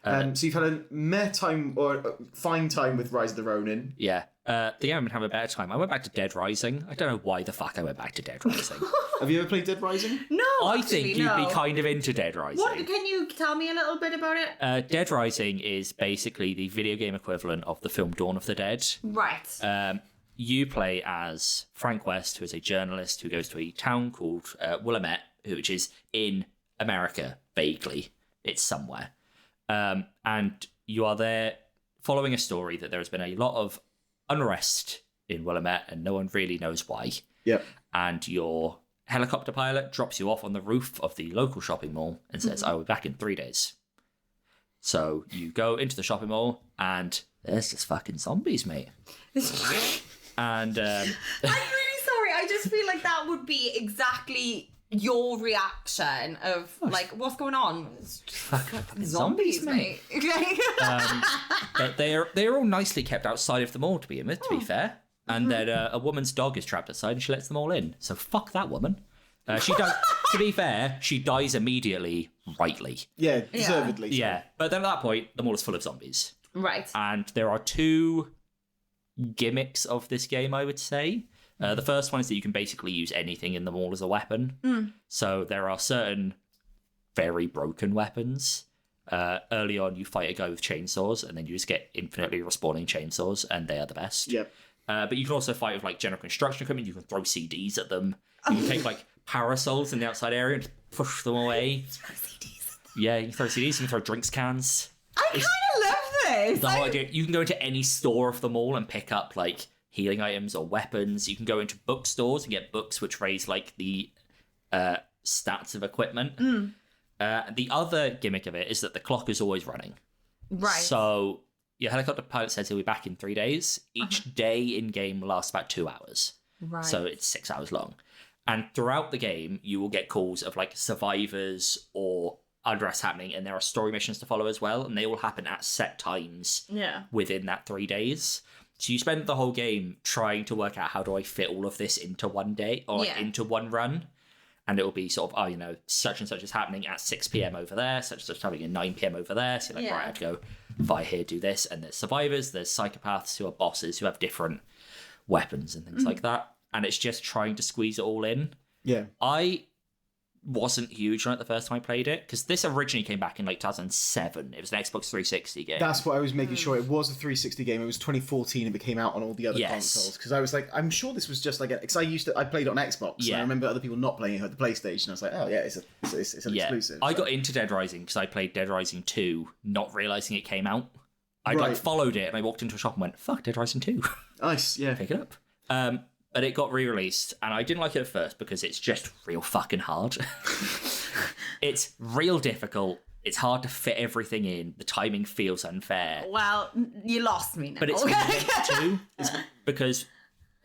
So you've had a meh time or a fine time with Rise of the Ronin. Yeah. The game I've been having a better time. I went back to Dead Rising. I don't know why the fuck I went back to Dead Rising. Have you ever played Dead Rising? No, I actually, think you'd be kind of into Dead Rising. What? Can you tell me a little bit about it? Dead Rising is basically the video game equivalent of the film Dawn of the Dead. Right. You play as Frank West, who is a journalist who goes to a town called Willamette, which is in America, vaguely. It's somewhere. And you are there following a story that there has been a lot of unrest in Willamette and no one really knows why. Yep. And your helicopter pilot drops you off on the roof of the local shopping mall and says, I'll be back in 3 days. So you go into the shopping mall and there's just fucking zombies, mate. And I'm really sorry. I just feel like that would be exactly your reaction of like, what's going on? It's just fucking zombies, mate. but they're all nicely kept outside of the mall to begin with, to be fair. And then a woman's dog is trapped outside and she lets them all in. So fuck that woman. She does. To be fair, she dies immediately, rightly. Yeah, deservedly. So. Yeah, but then at that point, the mall is full of zombies. Right. And there are two gimmicks of this game, I would say. The first one is that you can basically use anything in the mall as a weapon. So there are certain very broken weapons. Early on, you fight a guy with chainsaws, and then you just get infinitely respawning chainsaws, and they are the best. Yep. But you can also fight with like general construction equipment. You can throw CDs at them. You can take like parasols in the outside area and push them away. Throw CDs. Yeah, you can throw CDs. You can throw drinks cans. I kind of love this. The whole idea. You can go into any store of the mall and pick up like healing items or weapons. You can go into bookstores and get books which raise like the stats of equipment. The other gimmick of it is that the clock is always running. Right. So your helicopter pilot says he'll be back in 3 days. Each day in game lasts about 2 hours. Right. So it's 6 hours long. And throughout the game, you will get calls of like survivors or unrest happening, and there are story missions to follow as well, and they all happen at set times within that 3 days. So you spend the whole game trying to work out how do I fit all of this into one day or like, into one run. And it will be sort of, such and such is happening at 6 p.m. over there, such and such happening at 9 p.m. over there. So you're like, right, I have to go fight here, do this. And there's survivors, there's psychopaths who are bosses who have different weapons and things like that. And it's just trying to squeeze it all in. Yeah. I wasn't huge on it the first time I played it, because this originally came back in like 2007. It was an Xbox 360 game. That's what I was making sure. It was a 360 game. It was 2014 and it came out on all the other consoles. Because I was like, I'm sure this was just like because I played it on Xbox. And I remember other people not playing it on the PlayStation. I was like, oh yeah, it's an exclusive. I got into Dead Rising because I played Dead Rising 2, not realizing it came out. I like followed it and I walked into a shop and went, fuck, Dead Rising 2. Nice, yeah. Pick it up. But it got re-released, and I didn't like it at first because it's just real fucking hard. It's real difficult. It's hard to fit everything in. The timing feels unfair. Well, you lost me now. But it's meant to, because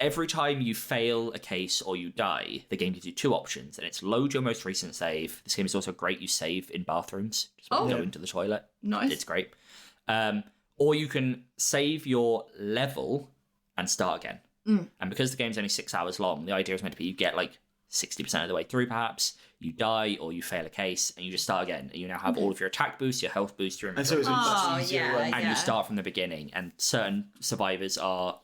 every time you fail a case or you die, the game gives you two options, and it's load your most recent save. This game is also great. You save in bathrooms. Just when you go into the toilet. Nice. It's great. Or you can save your level and start again. And because the game's only 6 hours long, the idea is meant to be you get like 60% of the way through, perhaps, you die or you fail a case, and you just start again. And you now have all of your attack boosts, your health boosts, your inventory, and so it's much easier. and you start from the beginning. And certain survivors are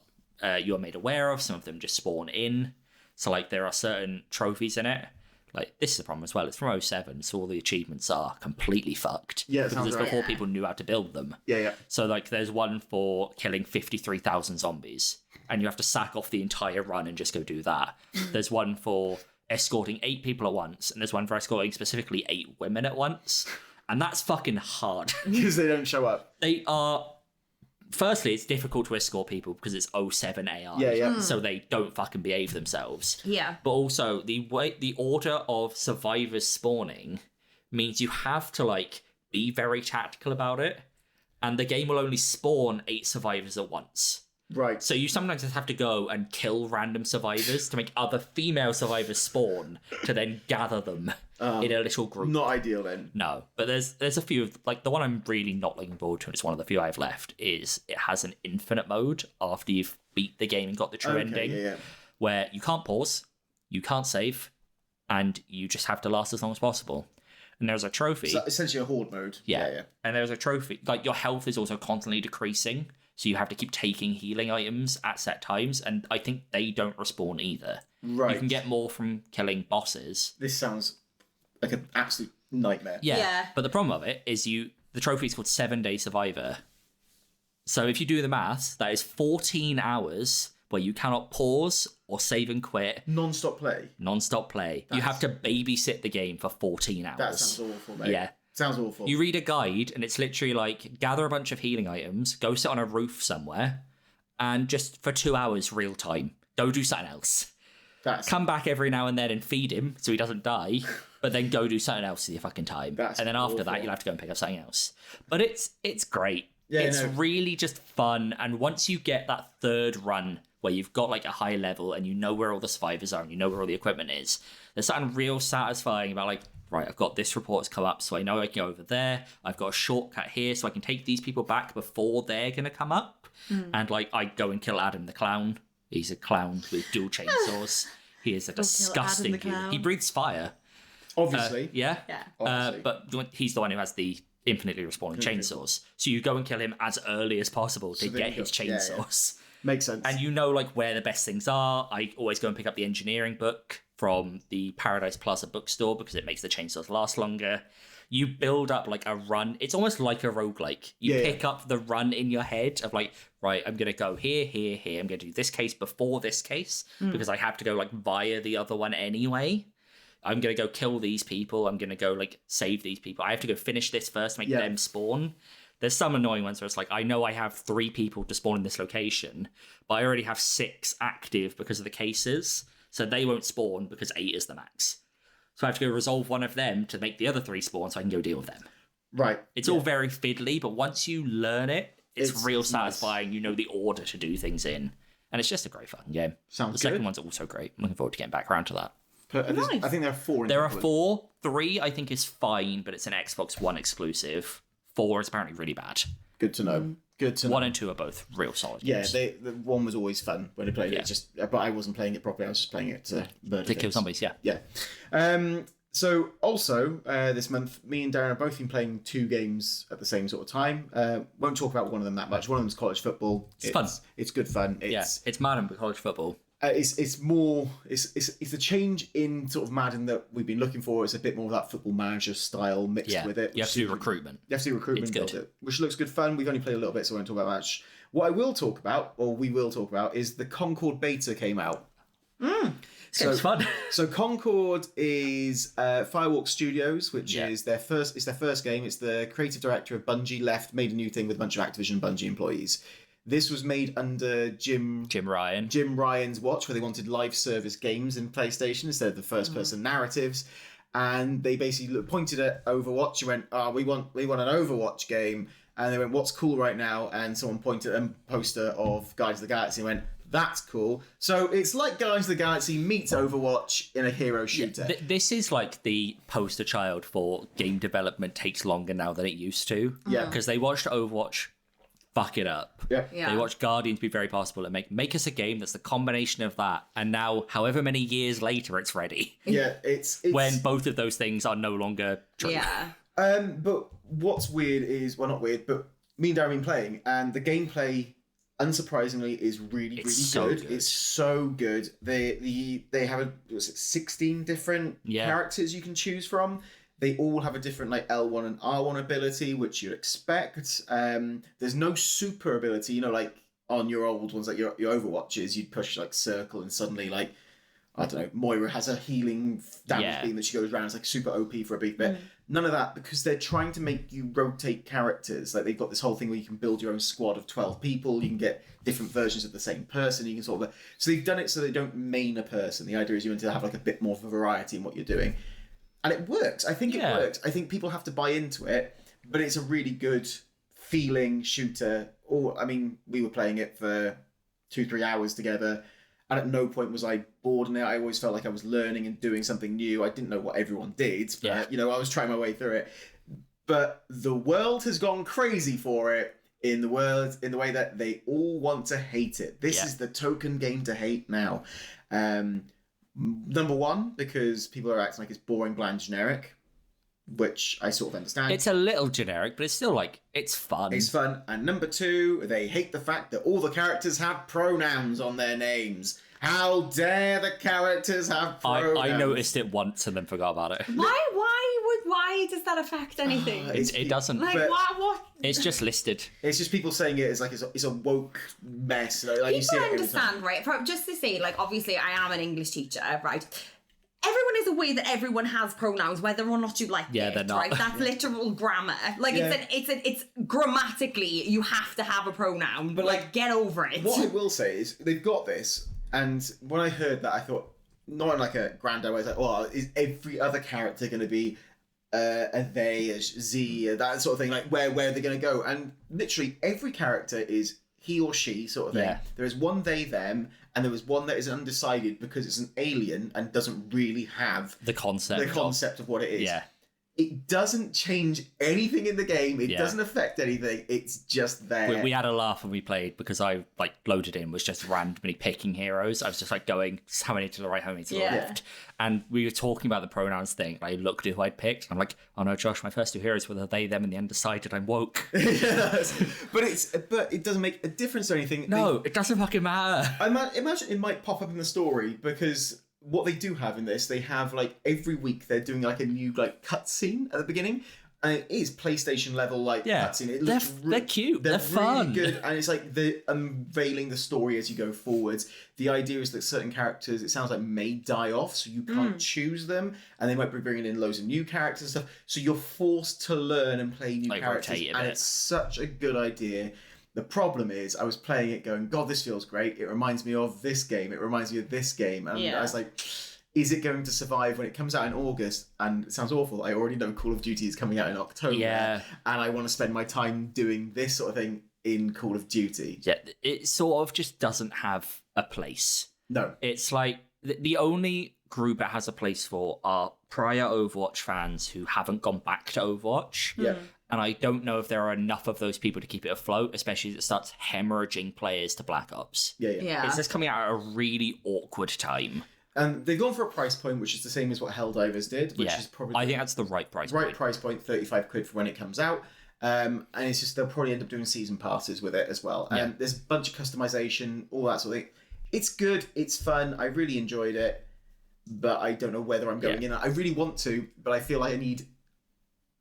you are made aware of. Some of them just spawn in. So like there are certain trophies in it. Like this is a problem as well. It's from 07, so all the achievements are completely fucked. Yeah, because it's before people knew how to build them. Yeah. So like there's one for killing 53,000 zombies, and you have to sack off the entire run and just go do that. There's one for escorting 8 people at once, and there's one for escorting specifically 8 women at once, and that's fucking hard. Because they don't show up. They are... Firstly, it's difficult to escort people because it's 07 AI. Yeah. So they don't fucking behave themselves. Yeah. But also, the order of survivors spawning means you have to, like, be very tactical about it, and the game will only spawn 8 survivors at once. Right. So you sometimes just have to go and kill random survivors to make other female survivors spawn to then gather them in a little group. Not ideal then. No, but there's a few of, like, the one I'm really not looking forward to, and it's one of the few I've left, is it has an infinite mode after you've beat the game and got the true ending, where you can't pause, you can't save, and you just have to last as long as possible. And there's a trophy. So essentially a horde mode. Yeah. And there's a trophy. Like, your health is also constantly decreasing, so you have to keep taking healing items at set times, and I think they don't respawn either. Right. You can get more from killing bosses. This sounds like an absolute nightmare. Yeah. But the problem of it is the trophy is called 7-Day Survivor. So if you do the maths, that is 14 hours where you cannot pause or save and quit. Non-stop play. Non-stop play. You have to babysit the game for 14 hours. That sounds awful, mate. Yeah. Sounds awful. You read a guide and it's literally like, gather a bunch of healing items, go sit on a roof somewhere, and just for 2 hours real time, go do something else. Come back every now and then and feed him so he doesn't die, but then go do something else with your fucking time. And then after that, you'll have to go and pick up something else. But it's great. Yeah, it's really just fun. And once you get that third run where you've got like a high level and you know where all the survivors are and you know where all the equipment is, there's something real satisfying about like, right, I've got this report's come up, so I know I can go over there. I've got a shortcut here, so I can take these people back before they're going to come up. And like, I go and kill Adam the clown. He's a clown with dual chainsaws. He is a disgusting human. He breathes fire. Obviously. Yeah. Obviously. But he's the one who has the infinitely respawning chainsaws. So you go and kill him as early as possible to get his chainsaws. Makes sense. And you know like where the best things are. I always go and pick up the engineering book from the Paradise Plaza bookstore because it makes the chainsaws last longer. You build up like a run. It's almost like a roguelike. You pick up the run in your head of like, right, I'm going to go here, here, here. I'm going to do this case before this case because I have to go like via the other one anyway. I'm going to go kill these people. I'm going to go like save these people. I have to go finish this first, make them spawn. There's some annoying ones where it's like, I know I have 3 people to spawn in this location, but I already have 6 active because of the cases. So they won't spawn because 8 is the max. So I have to go resolve one of them to make the other 3 spawn so I can go deal with them. Right. It's all very fiddly, but once you learn it, it's real satisfying. Nice. You know the order to do things in. And it's just a great fun game. Sounds good. The second one's also great. I'm looking forward to getting back around to that. Nice. I think there are 4 in There are 4. 3 I think is fine, but it's an Xbox One exclusive. 4 is apparently really bad. Good to know. Good to know. 1 and 2 are both real solid games. Yeah, the 1 was always fun when I played it. But I wasn't playing it properly. I was just playing it to murder to kill zombies. Yeah. So also this month, me and Darren have both been playing 2 games at the same sort of time. Won't talk about one of them that much. One of them is college football. It's fun. It's good fun. It's Madden but college football. It's a change in sort of Madden that we've been looking for. It's a bit more of that football manager style mixed with it. You have to do recruitment. It's good. Which looks good fun. We've only played a little bit, so I won't talk about much. What we will talk about, is the Concord beta came out. It's fun. So Concord is Firewalk Studios, which is their first game. It's the creative director of Bungie made a new thing with a bunch of Activision Bungie employees. This was made under Jim Ryan's watch, where they wanted live service games in PlayStation instead of the first-person narratives. And they basically pointed at Overwatch and went, we want an Overwatch game. And they went, what's cool right now? And someone pointed at a poster of Guardians of the Galaxy and went, that's cool. So it's like Guardians of the Galaxy meets Overwatch in a hero shooter. This is like the poster child for game development takes longer now than it used to. Yeah. Because they watched Overwatch fuck it up. Yeah. They watched Guardians be very possible and make us a game that's the combination of that. And now, however many years later, it's ready. Yeah, it's when both of those things are no longer true. Yeah. But what's weird is, well, not weird, but me and Darren have been playing, and the gameplay, unsurprisingly, is really good. It's so good. They have 16 different characters you can choose from. They all have a different like L1 and R1 ability, which you'd expect. There's no super ability, like on your old ones, like your Overwatches, you'd push like circle and suddenly like, I don't know, Moira has a healing damage beam that she goes around. It's like super OP for a big bit. None of that, because they're trying to make you rotate characters. Like they've got this whole thing where you can build your own squad of 12 people. You can get different versions of the same person. You can sort of, so they've done it so they don't main a person. The idea is you want to have like a bit more of a variety in what you're doing. And it works. I think it works. I think people have to buy into it, but it's a really good feeling shooter. We were playing it for 2-3 hours together, and at no point was I bored in it. I always felt like I was learning and doing something new. I didn't know what everyone did, but I was trying my way through it. But the world has gone crazy for it in the way that they all want to hate it. This is the token game to hate now. Number one, because people are acting like it's boring, bland, generic. which I sort of understand. It's a little generic, but it's still like, it's fun. It's fun. And number 2, they hate the fact that all the characters have pronouns on their names. How dare the characters have pronouns? I noticed it once and then forgot about it. Why does that affect anything? It doesn't. Like, but- what? It's just listed. It's just people saying it as like it's a woke mess. Like you see People it every time. understand, right? Just to say, like, obviously I am an English teacher, right? Everyone is aware that everyone has pronouns, whether or not you like it. They're not. Right? That's literal grammar. Like, Yeah. it's grammatically, you have to have a pronoun. But, like, get over it. What I will say is they've got this, and when I heard that, I thought, not in like a granddad way, I was like, oh, is every other character going to be a they, a z, that sort of thing? Like, where are they going to go? And literally every character is he or she sort of thing. Yeah. There is one they, them, and there is one that is undecided because it's an alien and doesn't really have The concept. of what it is. Yeah. It doesn't change anything in the game. It Yeah. doesn't affect anything. It's just there. We had a laugh when we played because I like loaded in was just randomly picking heroes. I was just like going how many to the right, how many to the Yeah. left, and we were talking about the pronouns thing. I looked at who I'd picked. I'm like, oh no, Josh, my first 2 heroes were the they, them, and the undecided. I'm woke. but it doesn't make a difference or anything. No, it doesn't fucking matter. I imagine it might pop up in the story because what they do have in this, they have like every week they're doing like a new like cutscene at the beginning, and it is PlayStation level like cutscene. It looks They're cute. They're fun. really good, and it's like they're unveiling the story as you go forwards. The idea is that certain characters, it sounds like, may die off, so you can't choose them, and they might be bringing in loads of new characters and stuff. So you're forced to learn and play new Like, characters, rotate a and bit. it's such a good idea. The problem is, I was playing it going, God, this feels great. It reminds me of this game. It reminds me of this game. And I was like, is it going to survive when it comes out in August? And it sounds awful. I already know Call of Duty is coming out in October. Yeah. And I want to spend my time doing this sort of thing in Call of Duty. Yeah, it sort of just doesn't have a place. No. It's like the only group it has a place for are prior Overwatch fans who haven't gone back to Overwatch. Yeah. And I don't know if there are enough of those people to keep it afloat, especially as it starts hemorrhaging players to Black Ops. Yeah. It's just coming out at a really awkward time. And they've gone for a price point which is the same as what Helldivers did, which is probably I think that's the right price point. price point, 35 quid for when it comes out. And it's just they'll probably end up doing season passes with it as well. Yeah. There's a bunch of customization, all that sort of thing. It's good, it's fun, I really enjoyed it, but I don't know whether I'm going in. I really want to, but I feel like I need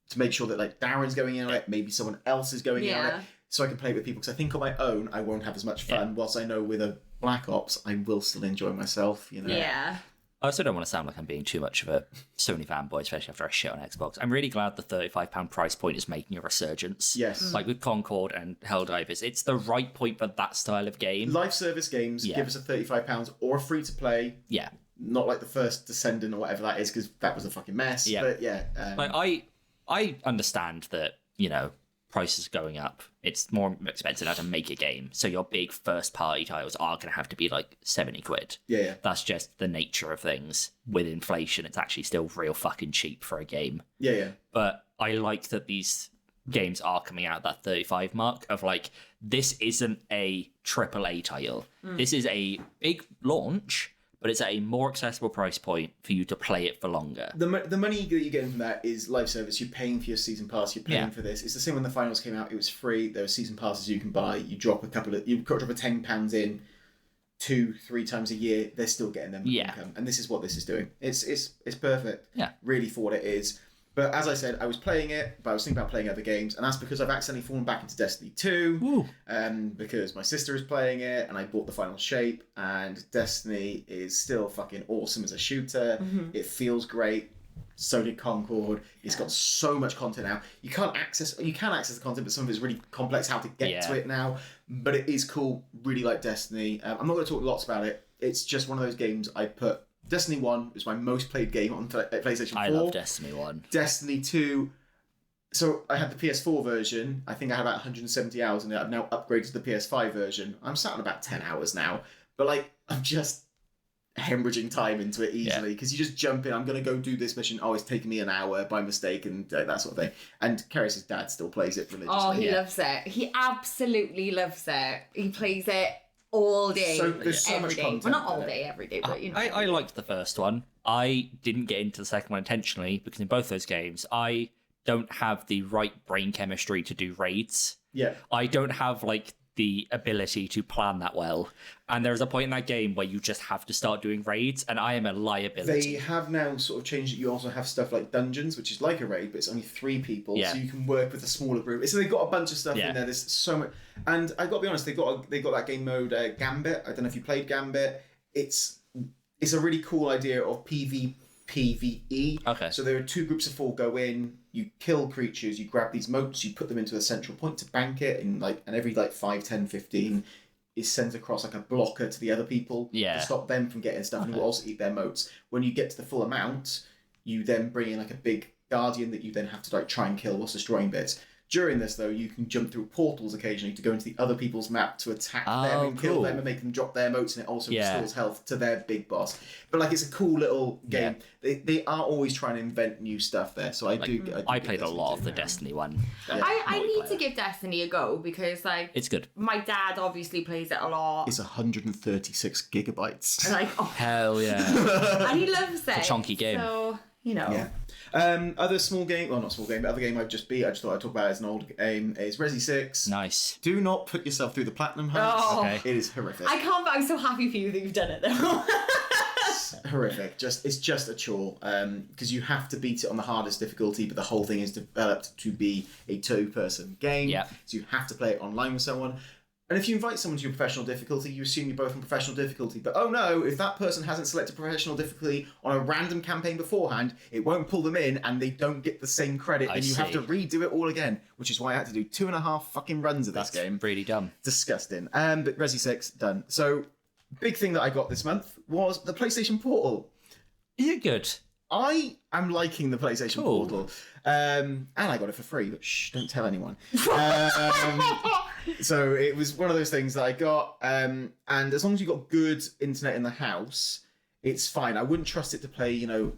to make sure that like Darren's going in on it, maybe someone else is going in on it, so I can play it with people. Because I think on my own I won't have as much fun. Whilst I know with a Black Ops I will still enjoy myself. You know. Yeah. I also don't want to sound like I'm being too much of a Sony fanboy, especially after I shit on Xbox. I'm really glad the £35 price point is making a resurgence. Yes. Like with Concord and Helldivers, it's the right point for that style of game. Live service games give us a £35 or a free to play. Yeah. Not like the first Descendant or whatever that is, because that was a fucking mess. Yeah. But yeah. Like I understand that, you know, prices going up. It's more expensive now to make a game. So your big first party titles are going to have to be like 70 quid. Yeah. That's just the nature of things. With inflation, it's actually still real fucking cheap for a game. Yeah. But I like that these games are coming out at that 35 mark of like, this isn't a AAA title. This is a big launch, but it's at a more accessible price point for you to play it for longer. The money that you're getting from that is live service. You're paying for your season pass. You're paying for this. It's the same when the finals came out. It was free. There were season passes you can buy. You drop a drop a £10 in 2-3 times a year. They're still getting their income, and this is what this is doing. It's perfect. Yeah, really for what it is. But as I said, I was playing it, but I was thinking about playing other games, and that's because I've accidentally fallen back into Destiny 2, because my sister is playing it, and I bought the final shape, and Destiny is still fucking awesome as a shooter. It feels great. So did Concord. It's got so much content now. You can access the content, but some of it's really complex how to get to it now. But it is cool. Really like Destiny. I'm not going to talk lots about it. It's just one of those games I put. Destiny 1 was my most played game on PlayStation 4. I love Destiny 1. Destiny 2. So I had the PS4 version. I think I had about 170 hours in it. I've now upgraded to the PS5 version. I'm sat on about 10 hours now. But like, I'm just hemorrhaging time into it easily because you just jump in. I'm going to go do this mission. Oh, it's taking me an hour by mistake and that sort of thing. And Cerys' dad still plays it religiously. Oh, he loves it. He absolutely loves it. He plays it all day, So there's so every much day. content Well, not all in it. day, every day, but you know. I liked the first one. I didn't get into the second one intentionally because in both those games, I don't have the right brain chemistry to do raids. Yeah. I don't have like the ability to plan that well. And there's a point in that game where you just have to start doing raids, and I am a liability. They have now sort of changed it. You also have stuff like dungeons, which is like a raid, but it's only 3 people, Yeah. so you can work with a smaller group. So they've got a bunch of stuff Yeah. in there. There's so much, and I got to be honest, they got that game mode Gambit. I don't know if you played Gambit. It's a really cool idea of PvE. Okay. So there are 2 groups of 4 go in. You kill creatures. You grab these motes. You put them into a central point to bank it, and every 5, 10, 15 is sent across like a blocker to the other people Yeah. to stop them from getting stuff, and you will also eat their motes. When you get to the full amount, you then bring in like a big guardian that you then have to try and kill whilst destroying bits. During this, though, you can jump through portals occasionally to go into the other people's map to attack them and kill cool. them and make them drop their motes, and it also Yeah. restores health to their big boss. But it's a cool little game. They are always trying to invent new stuff there, so I played a lot of the Destiny one. I need to give Destiny a go because It's good. my dad obviously plays it a lot. It's 136 gigabytes. And Hell yeah. and he loves it. It's a chunky game. So, you know. Yeah. Other small game, well, not small game, but other game I just beat, I just thought I'd talk about as an old game, is Resi 6. Nice. Do not put yourself through the platinum hunt. Oh. Okay. It is horrific. I can't, but I'm so happy for you that you've done it though. It's horrific. It's just a chore. Because you have to beat it on the hardest difficulty, but the whole thing is developed to be a 2-person game. Yeah. So you have to play it online with someone. And if you invite someone to your professional difficulty, you assume you're both on professional difficulty. But oh no, if that person hasn't selected professional difficulty on a random campaign beforehand, it won't pull them in and they don't get the same credit. And you have to redo it all again, which is why I had to do 2.5 fucking runs of this game. Really dumb. Disgusting. But Resi 6, done. So, big thing that I got this month was the PlayStation Portal. Is it good? I am liking the PlayStation Cool. Portal. And I got it for free, but shh, don't tell anyone. So it was one of those things that I got, and as long as you've got good internet in the house, it's fine. I wouldn't trust it to play, an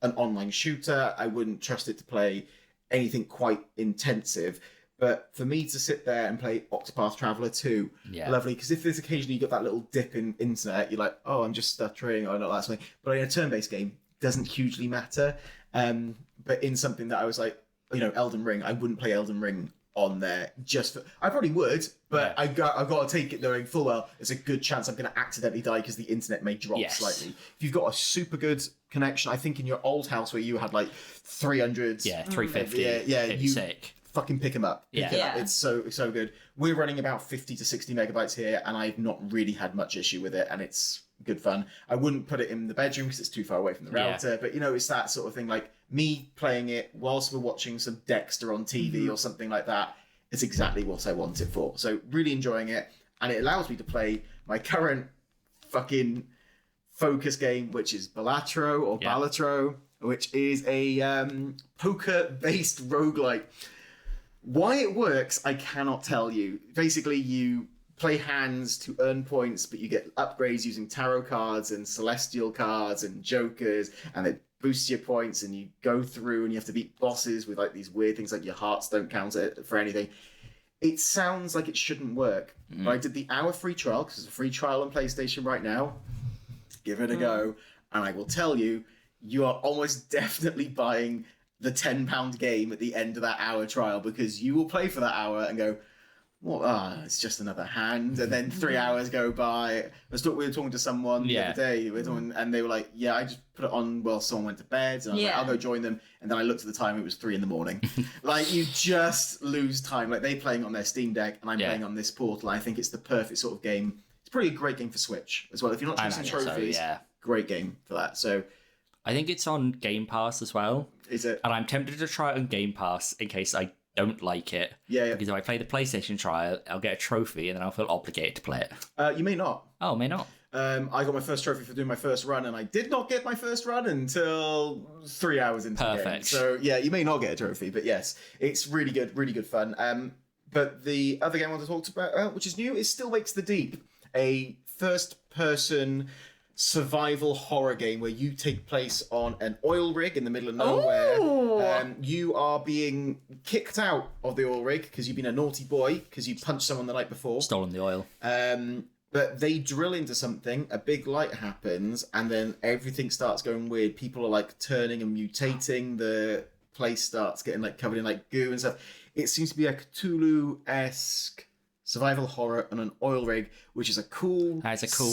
online shooter. I wouldn't trust it to play anything quite intensive. But for me to sit there and play Octopath Traveler 2, lovely, because if there's occasionally you got that little dip in internet, you're like, oh, I'm just stuttering, or not that something. But in a turn-based game, doesn't hugely matter. But in something that I was like, Elden Ring, I wouldn't play Elden Ring on there just for... I probably would, but I've got to take it knowing full well there's a good chance I'm going to accidentally die because the internet may drop slightly. If you've got a super good connection, I think in your old house where you had 300... Yeah, 350. Yeah, It'd be you sick. fucking pick them up. Pick it up. It's so good. We're running about 50 to 60 megabytes here, and I've not really had much issue with it, and it's good fun. I wouldn't put it in the bedroom because it's too far away from the router, but it's that sort of thing, like me playing it whilst we're watching some Dexter on TV or something like that. It's exactly what I want it for. So really enjoying it, and it allows me to play my current fucking focus game, which is Balatro, which is a poker-based roguelike. Why it works, I cannot tell you. Basically, you play hands to earn points, but you get upgrades using tarot cards and celestial cards and jokers, and it boosts your points, and you go through and you have to beat bosses with these weird things like your hearts don't count it for anything. It sounds like it shouldn't work. But I did the hour free trial, because it's a free trial on PlayStation right now. Give it a go. And I will tell you, you are almost definitely buying the £10 game at the end of that hour trial, because you will play for that hour and go, well, it's just another hand. And then 3 hours go by. We were talking to someone the other day, and they were like, yeah, I just put it on while someone went to bed. And I was like, I'll go join them. And then I looked at the time, it was 3 a.m. You just lose time. They're playing on their Steam Deck, and I'm playing on this Portal. I think it's the perfect sort of game. It's probably a great game for Switch as well. If you're not chasing trophies, great game for that. So I think it's on Game Pass as well. Is it? And I'm tempted to try it on Game Pass in case I don't like it. Yeah. Because if I play the PlayStation trial, I'll get a trophy and then I'll feel obligated to play it. You may not. Oh, may not. I got my first trophy for doing my first run, and I did not get my first run until 3 hours into the game. So yeah, you may not get a trophy, but yes, it's really good fun. But the other game I want to talk about, which is new, is Still Wakes the Deep, a first-person survival horror game where you take place on an oil rig in the middle of nowhere. You are being kicked out of the oil rig because you've been a naughty boy because you punched someone the night before. Stolen the oil. But they drill into something, a big light happens, and then everything starts going weird. People are like turning and mutating. The place starts getting like covered in like goo and stuff. It seems to be a Cthulhu-esque survival horror on an oil rig, which is a cool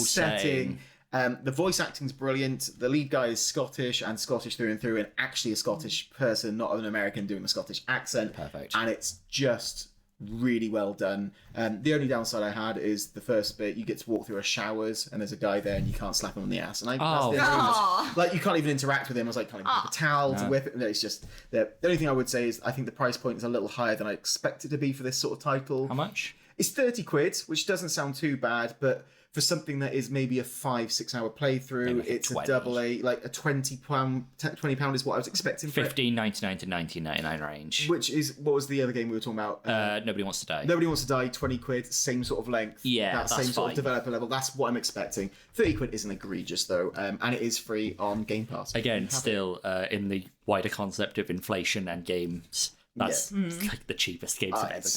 setting. The voice acting's brilliant. The lead guy is Scottish through and through, and actually a Scottish person, not an American doing a Scottish accent. Perfect. And it's just really well done. The only downside I had is the first bit. You get to walk through a showers, and there's a guy there, and you can't slap him on the ass. And like you can't even interact with him. I was like, can't even pick a towel to whip it. And it's just the only thing I would say is I think the price point is a little higher than I expected to be for this sort of title. How much? It's 30 quid, which doesn't sound too bad, but for something that is maybe a 5-6 hour playthrough, like it's 20. a double A, like a £20 is what I was expecting for it. $15.99 to $19.99 range. Which is, what was the other game we were talking about? Nobody Wants to Die. Nobody Wants to Die, 20 quid, same sort of length. Yeah, that that's same sort fine. of developer level. That's what I'm expecting. 30 quid isn't egregious though, and it is free on Game Pass. Again, still in the wider concept of inflation and games. That's like the cheapest games I've ever been. It's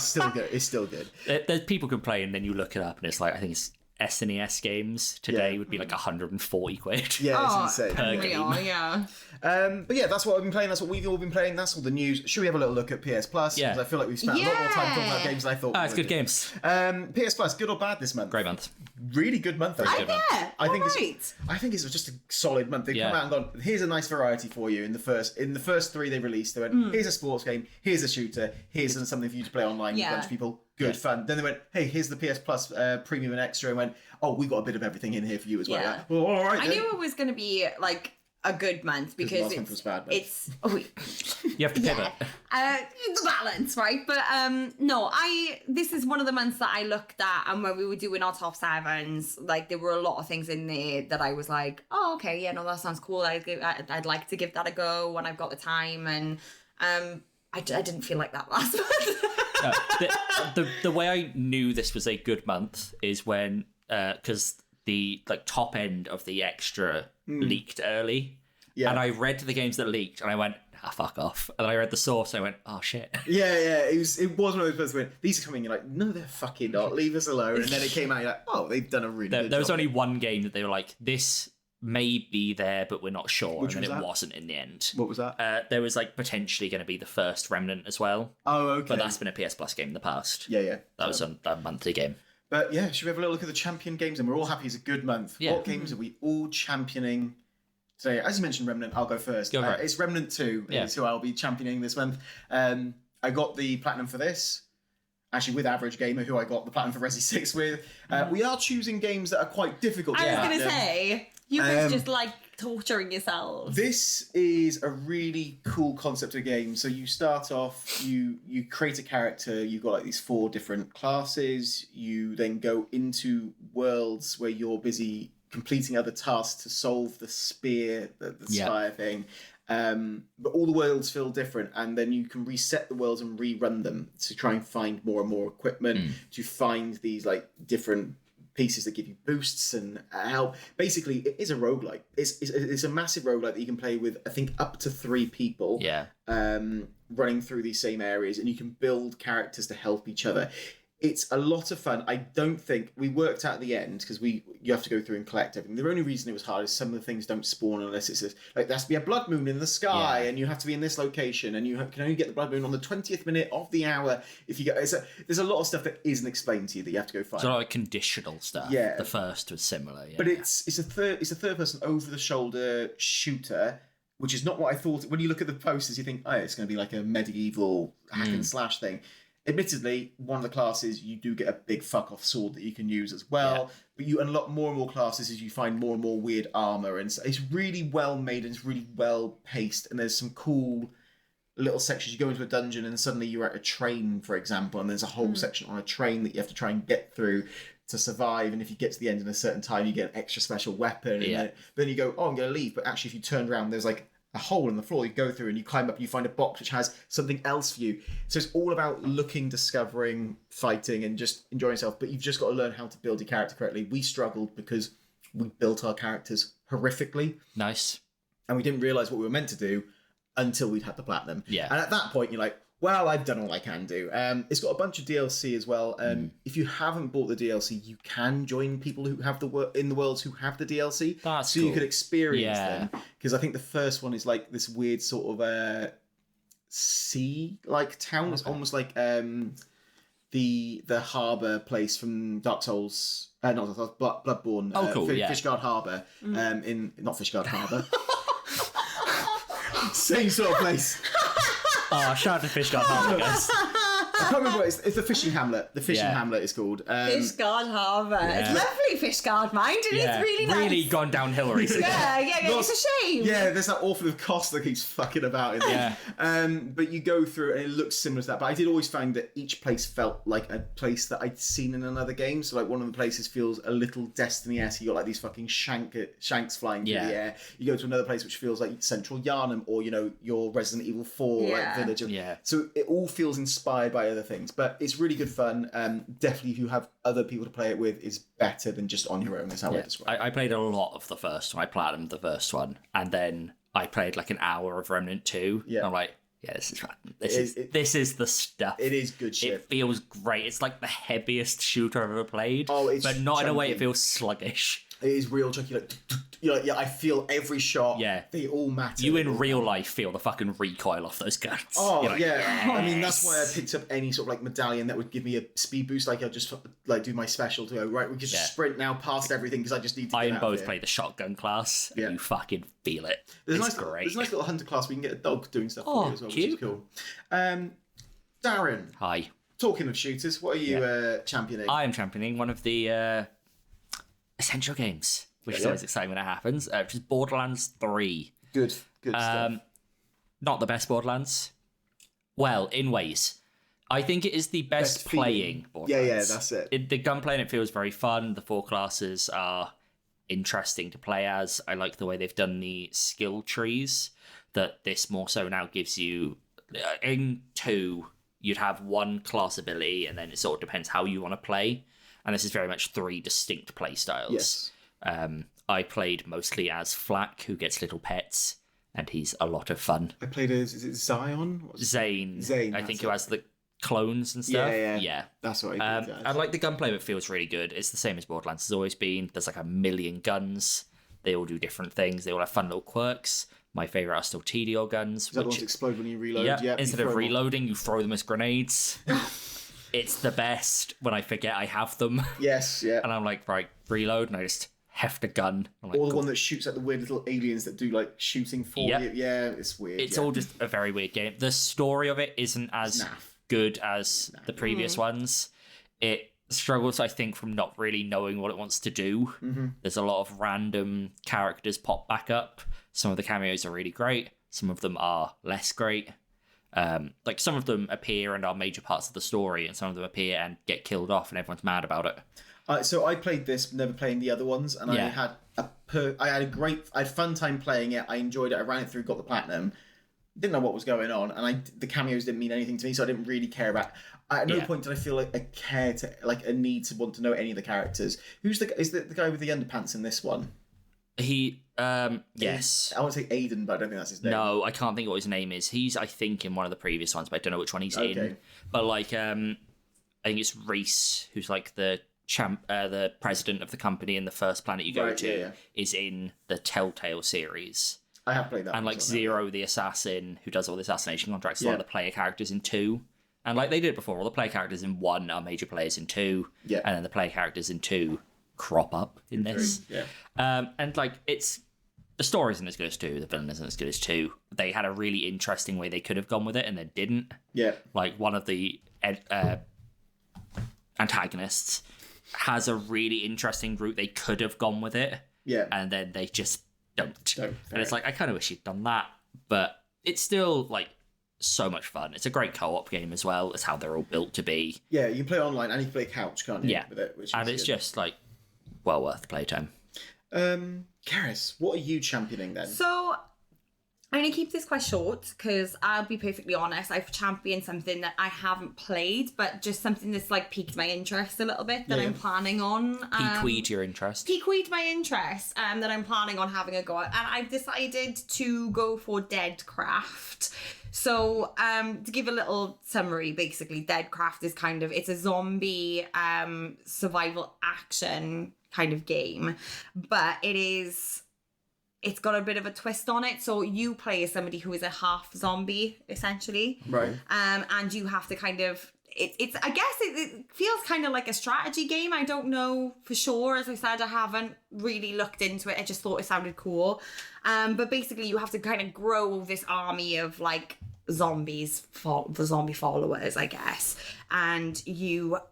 still good. It's still good. There's people complain, then you look it up, and it's like, I think it's SNES games today would be like 140 quid. Yeah, it's insane. Unreal, yeah. But yeah, that's what I've been playing. That's what we've all been playing. That's all the news. Should we have a little look at PS Plus? Yeah. Because I feel like we've spent a lot more time talking about games than I thought. It's good games. PS Plus, good or bad this month? Great month. Really good month. Very good month. I think it's just a solid month. They've come out and gone, here's a nice variety for you. In the first three they released, they went, here's a sports game, here's a shooter, here's something for you to play online with a bunch of people. Good fun. Then they went, hey, here's the PS Plus Premium and Extra, and went, oh, we got a bit of everything in here for you as well. Yeah. Like, well, all right. I knew it was going to be like a good month because last month was bad, but- it's You have to pivot. the balance, right? But no, this is one of the months that I looked at, and when we were doing our top sevens, like there were a lot of things in there that I was like, oh, okay, yeah, no, that sounds cool. I'd like to give that a go when I've got the time, and I didn't feel like that last month. The way I knew this was a good month is when because the like top end of the Extra leaked early, and I read the games that leaked, and I went, fuck off. And then I read the source, and I went, oh shit. Yeah, it was one of those ones where these are coming, you're like, no, they're fucking not. Leave us alone. And then it came out, you're like, oh, they've done a really good job. There was only one game that they were like, this may be there, but we're not sure. Which and then was it that? wasn't in the end. What was that? There was like potentially going to be the first Remnant as well. Oh, okay. But that's been a PS Plus game in the past. Yeah. That was a monthly game. But yeah, should we have a little look at the champion games? And we're all happy it's a good month. Yeah. What games are we all championing today? As you mentioned, Remnant, I'll go first. Go for it. It's Remnant 2 is who I'll be championing this month. I got the Platinum for this. Actually, with Average Gamer, who I got the Platinum for Resi 6 with. We are choosing games that are quite difficult to I was get going to at. say, you guys just like torturing yourselves. This is a really cool concept of a game. So you start off, you create a character, you've got like these 4 different classes, you then go into worlds where you're busy completing other tasks to solve the spear, the spire thing. But all the worlds feel different, and then you can reset the worlds and rerun them to try and find more and more equipment, to find these like different pieces that give you boosts and help. Basically, it is a roguelike. It's a massive roguelike that you can play with, I think, up to 3 people. Yeah. Running through these same areas, and you can build characters to help each other. It's a lot of fun. I don't think we worked out at the end because you have to go through and collect everything. The only reason it was hard is some of the things don't spawn unless it's like there has to be a blood moon in the sky, and you have to be in this location, and you can only get the blood moon on the 20th minute of the hour. If you get, there's a lot of stuff that isn't explained to you that you have to go find. It's a lot of conditional stuff. Yeah. The first was similar. Yeah. But it's a third person over the shoulder shooter, which is not what I thought. When you look at the posters, you think, oh, it's going to be like a medieval hack and slash thing. Admittedly, one of the classes, you do get a big fuck-off sword that you can use as well, but you unlock more and more classes as you find more and more weird armour, and it's really well made and it's really well paced, and there's some cool little sections. You go into a dungeon and suddenly you're at a train, for example, and there's a whole section on a train that you have to try and get through to survive, and if you get to the end in a certain time, you get an extra special weapon, and then you go, oh, I'm going to leave, but actually if you turn around, there's like a hole in the floor you go through, and you climb up and you find a box which has something else for you. So it's all about looking, discovering, fighting, and just enjoying yourself, but you've just got to learn how to build your character correctly. We struggled because we built our characters horrifically. Nice. And we didn't realise what we were meant to do until we'd had the platinum. Yeah. And at that point, you're like, Well, I've done all I can do. It's got a bunch of DLC as well. If you haven't bought the DLC, you can join people who have in the worlds who have the DLC. That's so cool. you could experience them. Because I think the first one is like this weird sort of sea-like town. It's almost like the harbour place from Dark Souls. Not Dark Souls, Bloodborne. Oh, cool, Fishguard Harbour. Not Fishguard Harbour. Same sort of place. Oh, shout out to Fishguard Harbour, guys. I can't remember what it's the fishing hamlet. The fishing hamlet is called. Fishguard Harbour. It's lovely, Fishguard, mind. It's really nice. Really gone downhill recently. Yeah, it's a shame. Yeah, there's that awful of cost that keeps fucking about in there. But you go through and it looks similar to that. But I did always find that each place felt like a place that I'd seen in another game. So like one of the places feels a little Destiny-esque. You got like these fucking shanks flying through the air. You go to another place which feels like Central Yarnum or, your Resident Evil 4 like village. So it all feels inspired by other things. But it's really good fun. Definitely if you have other people to play it with, is better than just on your own, is how I describe it. I played a lot of the first one. I platinumed the first one. And then I played like an hour of Remnant 2. Yeah. And I'm like, this is fun. This is the stuff. It is good shit. It feels great. It's like the heaviest shooter I've ever played. Oh, it's but not in a way chunky. it feels sluggish. It is real chunky. I feel every shot. Yeah. They all matter. You in real life feel the fucking recoil off those guns. Oh, You're like, yeah. I mean, that's why I picked up any sort of like medallion that would give me a speed boost. Like, I'll just like do my special to go, right, we can just sprint now past everything because I just need to I get and out of both here. play the shotgun class, and you fucking feel it. There's It's a nice, great. There's a nice little hunter class where you can get a dog doing stuff for you as well, cute. which is cool. Darren, Hi. talking of shooters, what are you championing? I am championing one of the essential games, which is always exciting when it happens, which is Borderlands 3. Good stuff. Not the best Borderlands. Well, in ways. I think it is the best playing Borderlands. Yeah, that's it. The gunplay in it feels very fun. The 4 classes are interesting to play as. I like the way they've done the skill trees, that this more so now gives you. In 2, you'd have one class ability, and then it sort of depends how you want to play. And this is very much 3 distinct play styles. Yes. I played mostly as Flack, who gets little pets, and he's a lot of fun. I played as, is it Zion? Zane, I think, who it. has the clones and stuff. Yeah. That's what I did. I like the gunplay, but it feels really good. It's the same as Borderlands has always been. There's like a million guns. They all do different things. They all have fun little quirks. My favourite are still TDR guns. Does that ones explode when you reload? Yeah, instead of reloading, you throw them as grenades. It's the best when I forget I have them. Yes, yeah. And I'm like, right, reload, and I just heft a gun. I'm like, or the one that shoots at the weird little aliens that do like shooting for you. Yeah, it's weird. It's all just a very weird game. The story of it isn't as good as the previous ones. It struggles, I think, from not really knowing what it wants to do. There's a lot of random characters pop back up. Some of the cameos are really great. Some of them are less great. Like some of them appear and are major parts of the story, and some of them appear and get killed off, and everyone's mad about it. So I played this, never playing the other ones, and I had I had a fun time playing it. I enjoyed it. I ran it through, got the platinum. Didn't know what was going on, and the cameos didn't mean anything to me, so I didn't really care about. At no point did I feel like a need to want to know any of the characters. Is the guy with the underpants in this one? He, yes. I want to say Aiden, but I don't think that's his name. No, I can't think what his name is. He's, I think, in one of the previous ones, but I don't know which one he's in. But like, I think it's Reese, who's like the president of the company in the first planet you go to, is in the Telltale series. I have played that. And like Zero, the assassin, who does all the assassination contracts, a lot of the player characters in 2. And like they did it before, all the player characters in 1 are major players in 2. Yeah. And then the player characters in 2 crop up in this. And like the story isn't as good as 2, the villain isn't as good as 2. They had a really interesting way they could have gone with it and then didn't. Like one of the antagonists has a really interesting route they could have gone with it. And then they just don't. And it's like, I kind of wish you'd done that, but it's still like so much fun. It's a great co-op game as well. It's how they're all built to be. Yeah, you can play online and you can play couch, can't you? Yeah. With it, which and is it's good. just like well worth playtime. Karis, what are you championing then? So I'm going to keep this quite short because I'll be perfectly honest, I've championed something that I haven't played, but just something that's like piqued my interest a little bit that I'm planning on. Piqued your interest. Piqued my interest that I'm planning on having a go at. And I've decided to go for Deadcraft. So, to give a little summary, basically, Deadcraft is it's a zombie survival action kind of game, but it's got a bit of a twist on it. So you play as somebody who is a half zombie, essentially. Right. And you have to it's I guess it feels kind of like a strategy game. I don't know for sure. As I said, I haven't really looked into it. I just thought it sounded cool. But basically you have to kind of grow this army of like zombies, the zombie followers, I guess. And your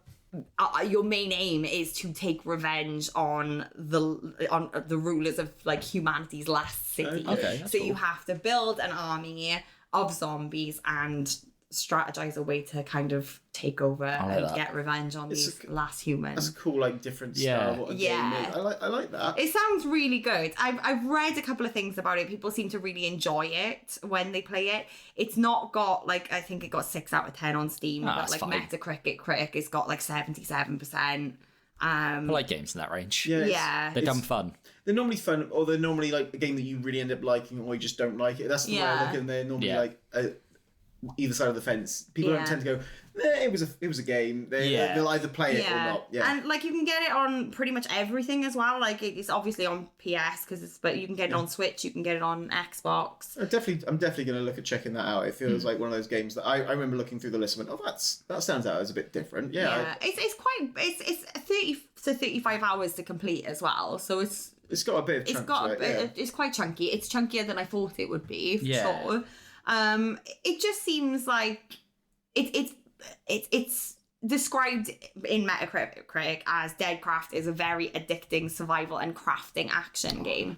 main aim is to take revenge on the rulers of like humanity's last city. Okay, so you have to build an army of zombies and strategize a way to kind of take over and get revenge on these last humans. That's a cool, like, different style of what a game is. I like that. It sounds really good. I've read a couple of things about it. People seem to really enjoy it when they play it. It's not got, like, I think it got 6 out of 10 on Steam, but like fine. Metacritic, it's got like 77%. I like games in that range. Yeah. They're dumb fun. They're normally fun, or they're normally like a game that you really end up liking, or you just don't like it. That's the way I look at them. They're normally like either side of the fence. People don't tend to go, it was a game. They'll either play it or not. Yeah. And like you can get it on pretty much everything as well. Like it's obviously on PS but you can get it on Switch, you can get it on Xbox. I'm definitely going to look at checking that out. It feels like one of those games that I remember looking through the list and went, that stands out as a bit different. Yeah. It's 30 to 35 hours to complete as well. So it's got a bit of chunk to it. It's quite chunky. It's chunkier than I thought it would be, for sure. It just seems like it's described in Metacritic as Deadcraft is a very addicting survival and crafting action game.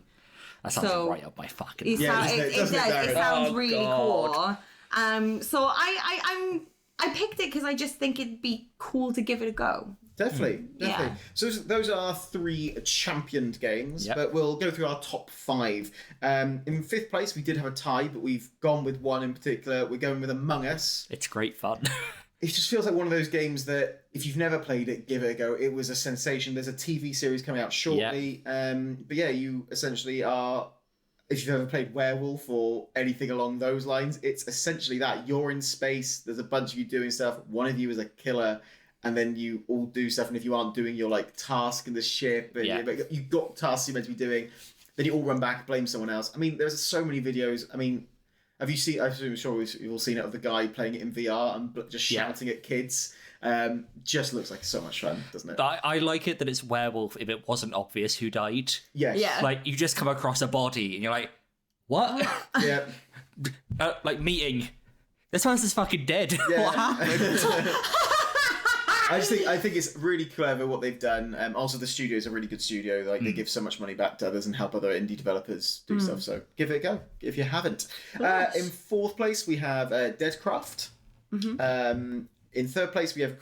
That sounds right up my fucking. It sounds really cool. So I picked it because I just think it'd be cool to give it a go. Definitely. Yeah. So those are our 3 championed games, but we'll go through our top 5. In 5th place, we did have a tie, but we've gone with one in particular. We're going with Among Us. It's great fun. It just feels like one of those games that if you've never played it, give it a go. It was a sensation. There's a TV series coming out shortly. But yeah, you essentially are, if you've ever played Werewolf or anything along those lines, it's essentially that. You're in space, there's a bunch of you doing stuff, one of you is a killer, and then you all do stuff, and if you aren't doing your like task in the ship, and you've got tasks you're meant to be doing, then you all run back, blame someone else. I mean, there's so many videos. I mean, have you seen, I'm sure you've all seen it, of the guy playing it in VR and just shouting at kids. Just looks like so much fun, doesn't it? I like it that it's Werewolf if it wasn't obvious who died. Yes. Yeah. Like, you just come across a body and you're like, what? Yeah. Like, meeting. This person's fucking dead. Yeah. What happened? I think it's really clever what they've done. Also, the studio is a really good studio. Like they give so much money back to others and help other indie developers do stuff. So give it a go if you haven't. In 4th place, we have Deadcraft. In 3rd place, we have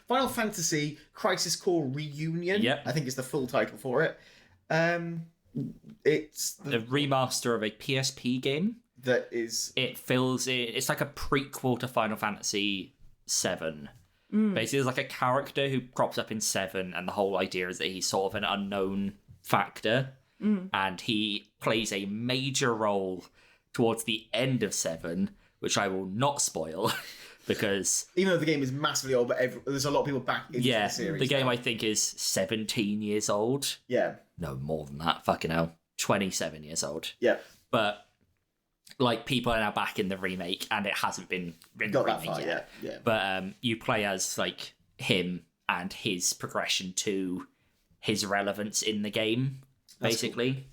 Final Fantasy Crisis Core Reunion. Yep. I think is the full title for it. It's the remaster of a PSP game. That is. It fills in. It's like a prequel to Final Fantasy 7. Basically, there's like a character who crops up in 7, and the whole idea is that he's sort of an unknown factor, and he plays a major role towards the end of 7, which I will not spoil, because even though the game is massively old, but there's a lot of people back into the series. The game I think is 17 years old. Yeah. No, more than that. Fucking hell. 27 years old. Yeah. But like, people are now back in the remake, and it hasn't been got that far yet. Yeah. But you play as like him and his progression to his relevance in the game, basically.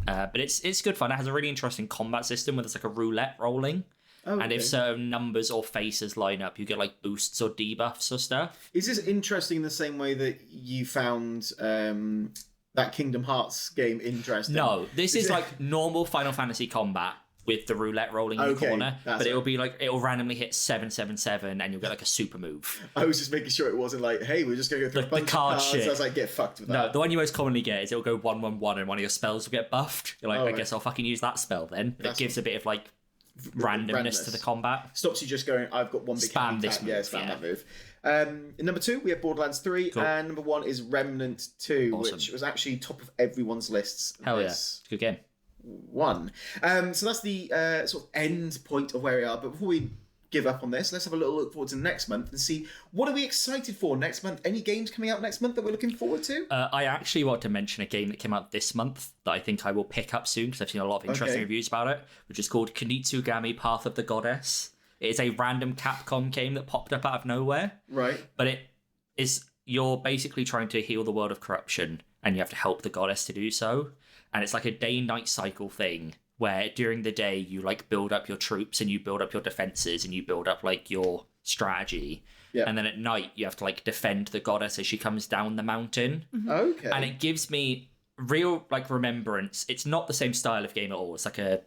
Cool. But it's good fun. It has a really interesting combat system where there's like a roulette rolling. Oh, and if certain numbers or faces line up, you get like boosts or debuffs or stuff. Is this interesting in the same way that you found that Kingdom Hearts game interesting? No, this is like normal Final Fantasy combat with the roulette rolling in the corner, but it'll be like, it'll randomly hit 777 and you'll get like a super move. I was just making sure it wasn't like, hey, we're just going to go through a bunch of cards. Shit. So I was like, get fucked with that. No, the one you most commonly get is it'll go 111 and one of your spells will get buffed. You're like, I guess I'll fucking use that spell then. It gives a bit of like randomness to the combat. Stops you just going, I've got one big spam this move. Yeah, spam that move. In number 2, we have Borderlands 3, and number 1 is Remnant 2, which was actually top of everyone's lists. Hell yeah. It's a good game. 1. So that's the sort of end point of where we are. But before we give up on this, let's have a little look forward to next month and see what are we excited for next month. Any games coming out next month that we're looking forward to? I actually want to mention a game that came out this month that I think I will pick up soon because I've seen a lot of interesting reviews about it, which is called Kunitsugami Path of the Goddess. It is a random Capcom game that popped up out of nowhere. Right. But it is, you're basically trying to heal the world of corruption and you have to help the goddess to do so. And it's like a day-night cycle thing where during the day you like build up your troops and you build up your defenses and you build up like your strategy. Yeah. And then at night you have to like defend the goddess as she comes down the mountain. Okay. And it gives me real like remembrance. It's not the same style of game at all. It's like a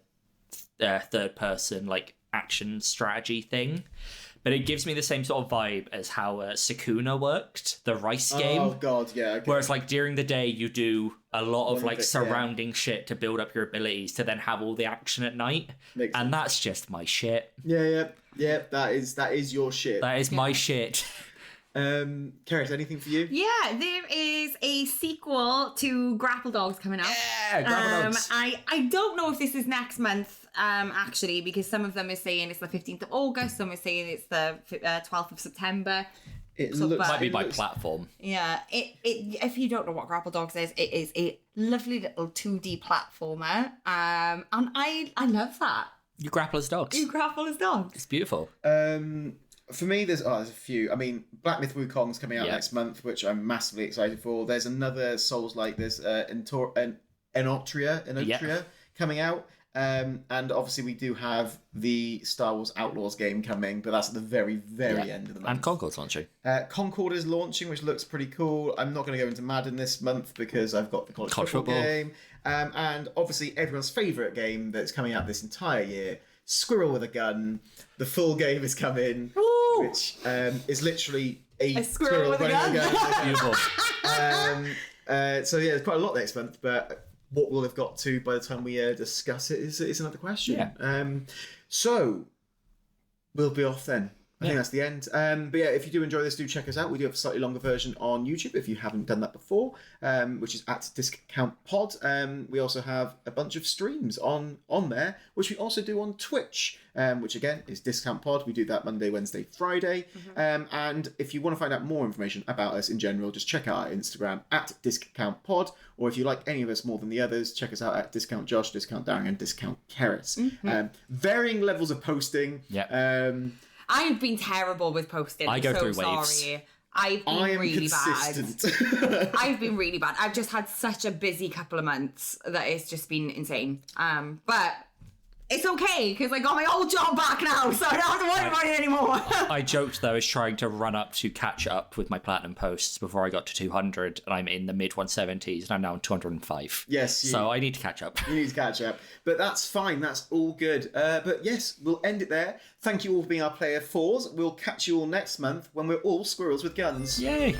third person like action strategy thing. But it gives me the same sort of vibe as how Sakuna worked, the Rice game. Oh, God, yeah. Okay. Whereas, like, during the day, you do a lot of, like, surrounding shit to build up your abilities to then have all the action at night. And that's just my shit. Yeah, that is your shit. That is my shit. Cerys, anything for you? Yeah, there is a sequel to Grapple Dogs coming out. Yeah, Grapple Dogs. I don't know if this is next month, actually, because some of them are saying it's the 15th of August, some are saying it's the 12th of September. Might be by platform. Yeah, if you don't know what Grapple Dogs is, it is a lovely little 2D platformer, and I love that. You grapple as dogs. You grapple as dogs. It's beautiful. For me, there's a few. I mean, Black Myth Wukong's coming out next month, which I'm massively excited for. There's another Souls-like, there's Enotria coming out. And obviously we do have the Star Wars Outlaws game coming, but that's at the very, very end of the month. And Concord's launching. Concord is launching, which looks pretty cool. I'm not going to go into Madden this month because I've got the college football game. And obviously everyone's favourite game that's coming out this entire year, Squirrel with a Gun. The full game is coming, which is literally a squirrel with a gun. Beautiful. So yeah, there's quite a lot next month, but what we'll have got to by the time we discuss it is another question. Yeah. So we'll be off then. I think that's the end. But yeah, if you do enjoy this, do check us out. We do have a slightly longer version on YouTube if you haven't done that before, which is at Discount Pod. We also have a bunch of streams on there, which we also do on Twitch, which again is Discount Pod. We do that Monday, Wednesday, Friday. And if you want to find out more information about us in general, just check out our Instagram at Discount Pod. Or if you like any of us more than the others, check us out at Discount Josh, Discount Darren, and Discount Cerys. Varying levels of posting. I've been terrible with posting. I go so through sorry. waves. I've been really consistent. bad. I've been really bad. I've just had such a busy couple of months that it's just been insane. But it's okay because I got my old job back now, so I don't have to worry about it anymore. I joked though, I was trying to run up to catch up with my platinum posts before I got to 200, and I'm in the mid 170s, and I'm now on 205. Yes. So I need to catch up. You need to catch up. But that's fine. That's all good. But yes, we'll end it there. Thank you all for being our player 4s. We'll catch you all next month when we're all squirrels with guns. Yay!